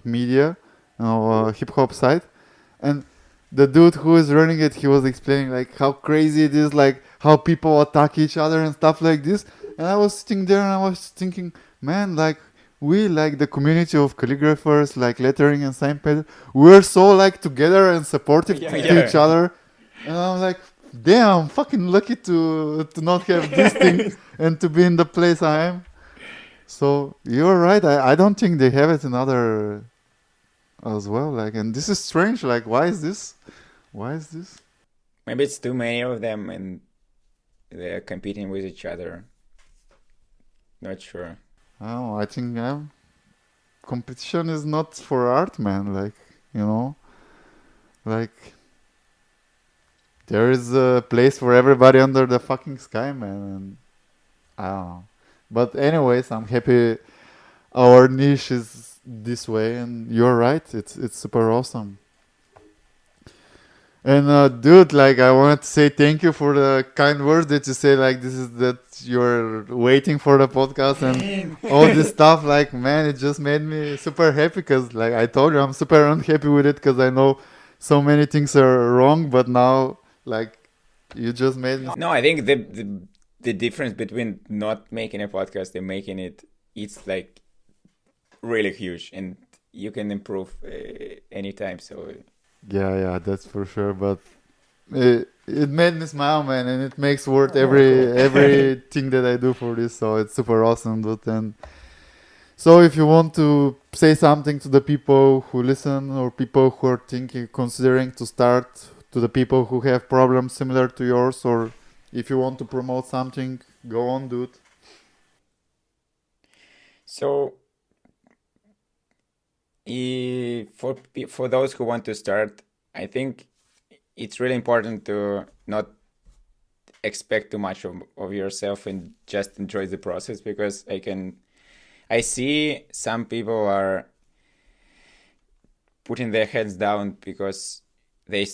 B: media, hip hop site, and the dude who is running it, he was explaining like how crazy it is, like how people attack each other and stuff like this. And I was sitting there and I was thinking, man, like we, like the community of calligraphers, like lettering and signpaper, we're so like together and supportive to each other. And I'm like, damn, I'm fucking lucky to not have this thing and to be in the place I am. So you're right. I don't think they have it in other as well. Like, and this is strange. Like, why is this? Why is this?
A: Maybe it's too many of them and they're competing with each other. Not sure.
B: I don't know. I think competition is not for art, man. Like, you know, like there is a place for everybody under the fucking sky, man. And I don't know. But anyways, I'm happy our niche is this way, and you're right. It's super awesome. And dude, like I wanted to say thank you for the kind words that you say. Like this is that you're waiting for the podcast and all this stuff. Like man, it just made me super happy because, like I told you, I'm super unhappy with it because I know so many things are wrong. But now, like you just made me.
A: No, I think the difference between not making a podcast and making it, it's like really huge, and you can improve anytime. So
B: Yeah, that's for sure. But it made me smile, man, and it makes worth everything that I do for this. So it's super awesome, dude. And so if you want to say something to the people who listen or people who are considering to start, to the people who have problems similar to yours, or if you want to promote something, go on, dude.
A: So for those who want to start, I think it's really important to not expect too much of yourself and just enjoy the process, because I see some people are putting their heads down because they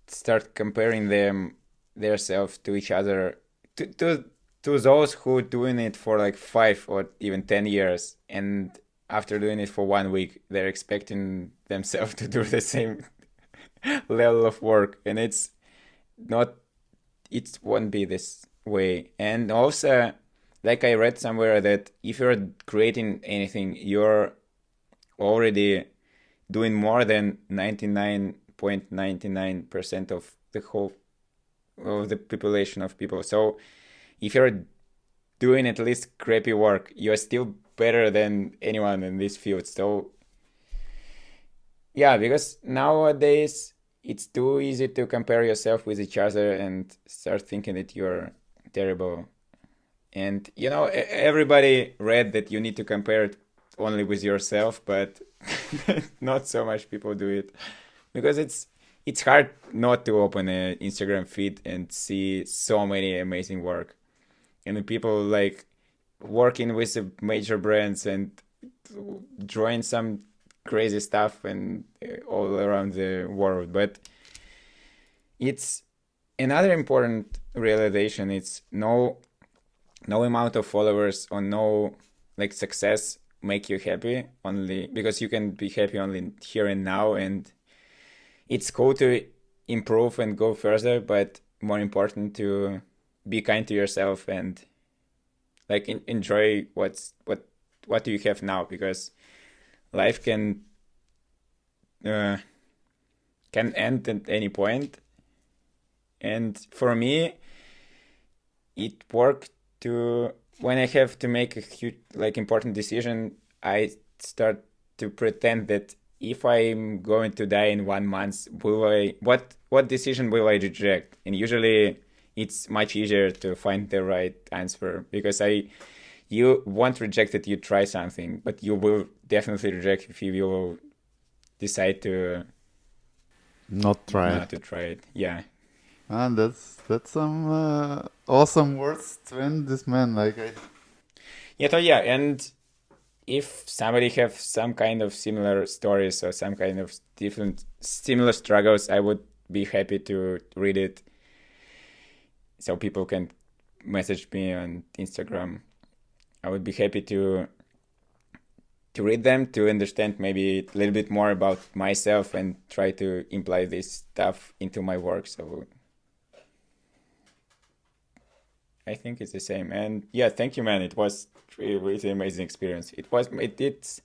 A: start comparing their self to each other, to those who doing it for like 5 or even 10 years, and after doing it for 1 week, they're expecting themselves to do the same level of work, and it won't be this way. And also, like I read somewhere that if you're creating anything, you're already doing more than 99.99% of the whole of the population of people. So if you're doing at least crappy work, you're still better than anyone in this field. So yeah, because nowadays it's too easy to compare yourself with each other and start thinking that you're terrible. And everybody read that you need to compare it only with yourself, but not so much people do it because it's hard not to open an Instagram feed and see so many amazing work. And the people like working with the major brands and drawing some crazy stuff and all around the world. But it's another important realization. It's no amount of followers or no like success make you happy, only because you can be happy only here and now, and it's cool to improve and go further, but more important to be kind to yourself and like enjoy what you have now, because life can end at any point. And for me, it worked to when I have to make a huge, like important decision, I start to pretend that if I'm going to die in 1 month, what decision will I reject? And usually it's much easier to find the right answer, because you won't reject it, you try something, but you will definitely reject if you will decide to
B: Not try
A: not
B: it.
A: to try it. Yeah.
B: And that's some awesome words to end this, man.
A: Yeah, and if somebody have some kind of similar stories or some kind of different similar struggles, I would be happy to read it. So people can message me on Instagram. I would be happy to read them, to understand maybe a little bit more about myself and try to imply this stuff into my work. So I think it's the same. And yeah, thank you, man. It was really, really amazing experience. It's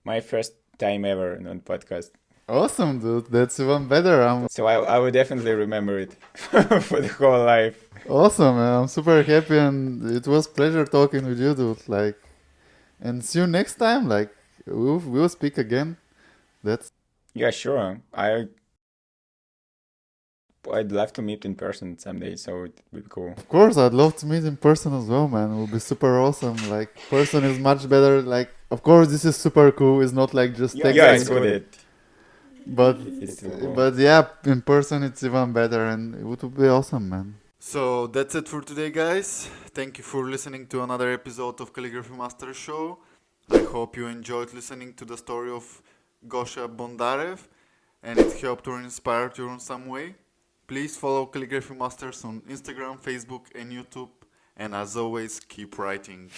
A: my first time ever on podcast.
B: Awesome, dude. That's even better.
A: So I will definitely remember it for the whole life.
B: Awesome, man. I'm super happy, and it was pleasure talking with you, dude. And see you next time. We'll speak again. That's
A: Yeah, sure. I'd love to meet in person someday, so it would be cool.
B: Of course, I'd love to meet in person as well, man. It would be super awesome. Person is much better. Of course, this is super cool. It's not like just
A: Yeah,
B: text.
A: it's good.
B: But
A: It's still cool.
B: but yeah, in person it's even better, and it would be awesome, man. So that's it for today, guys. Thank you for listening to another episode of Calligraphy Masters Show. I hope you enjoyed listening to the story of Gosha Bondarev, and it helped or inspired you in some way. Please follow Calligraphy Masters on Instagram, Facebook, and YouTube. And as always, keep writing.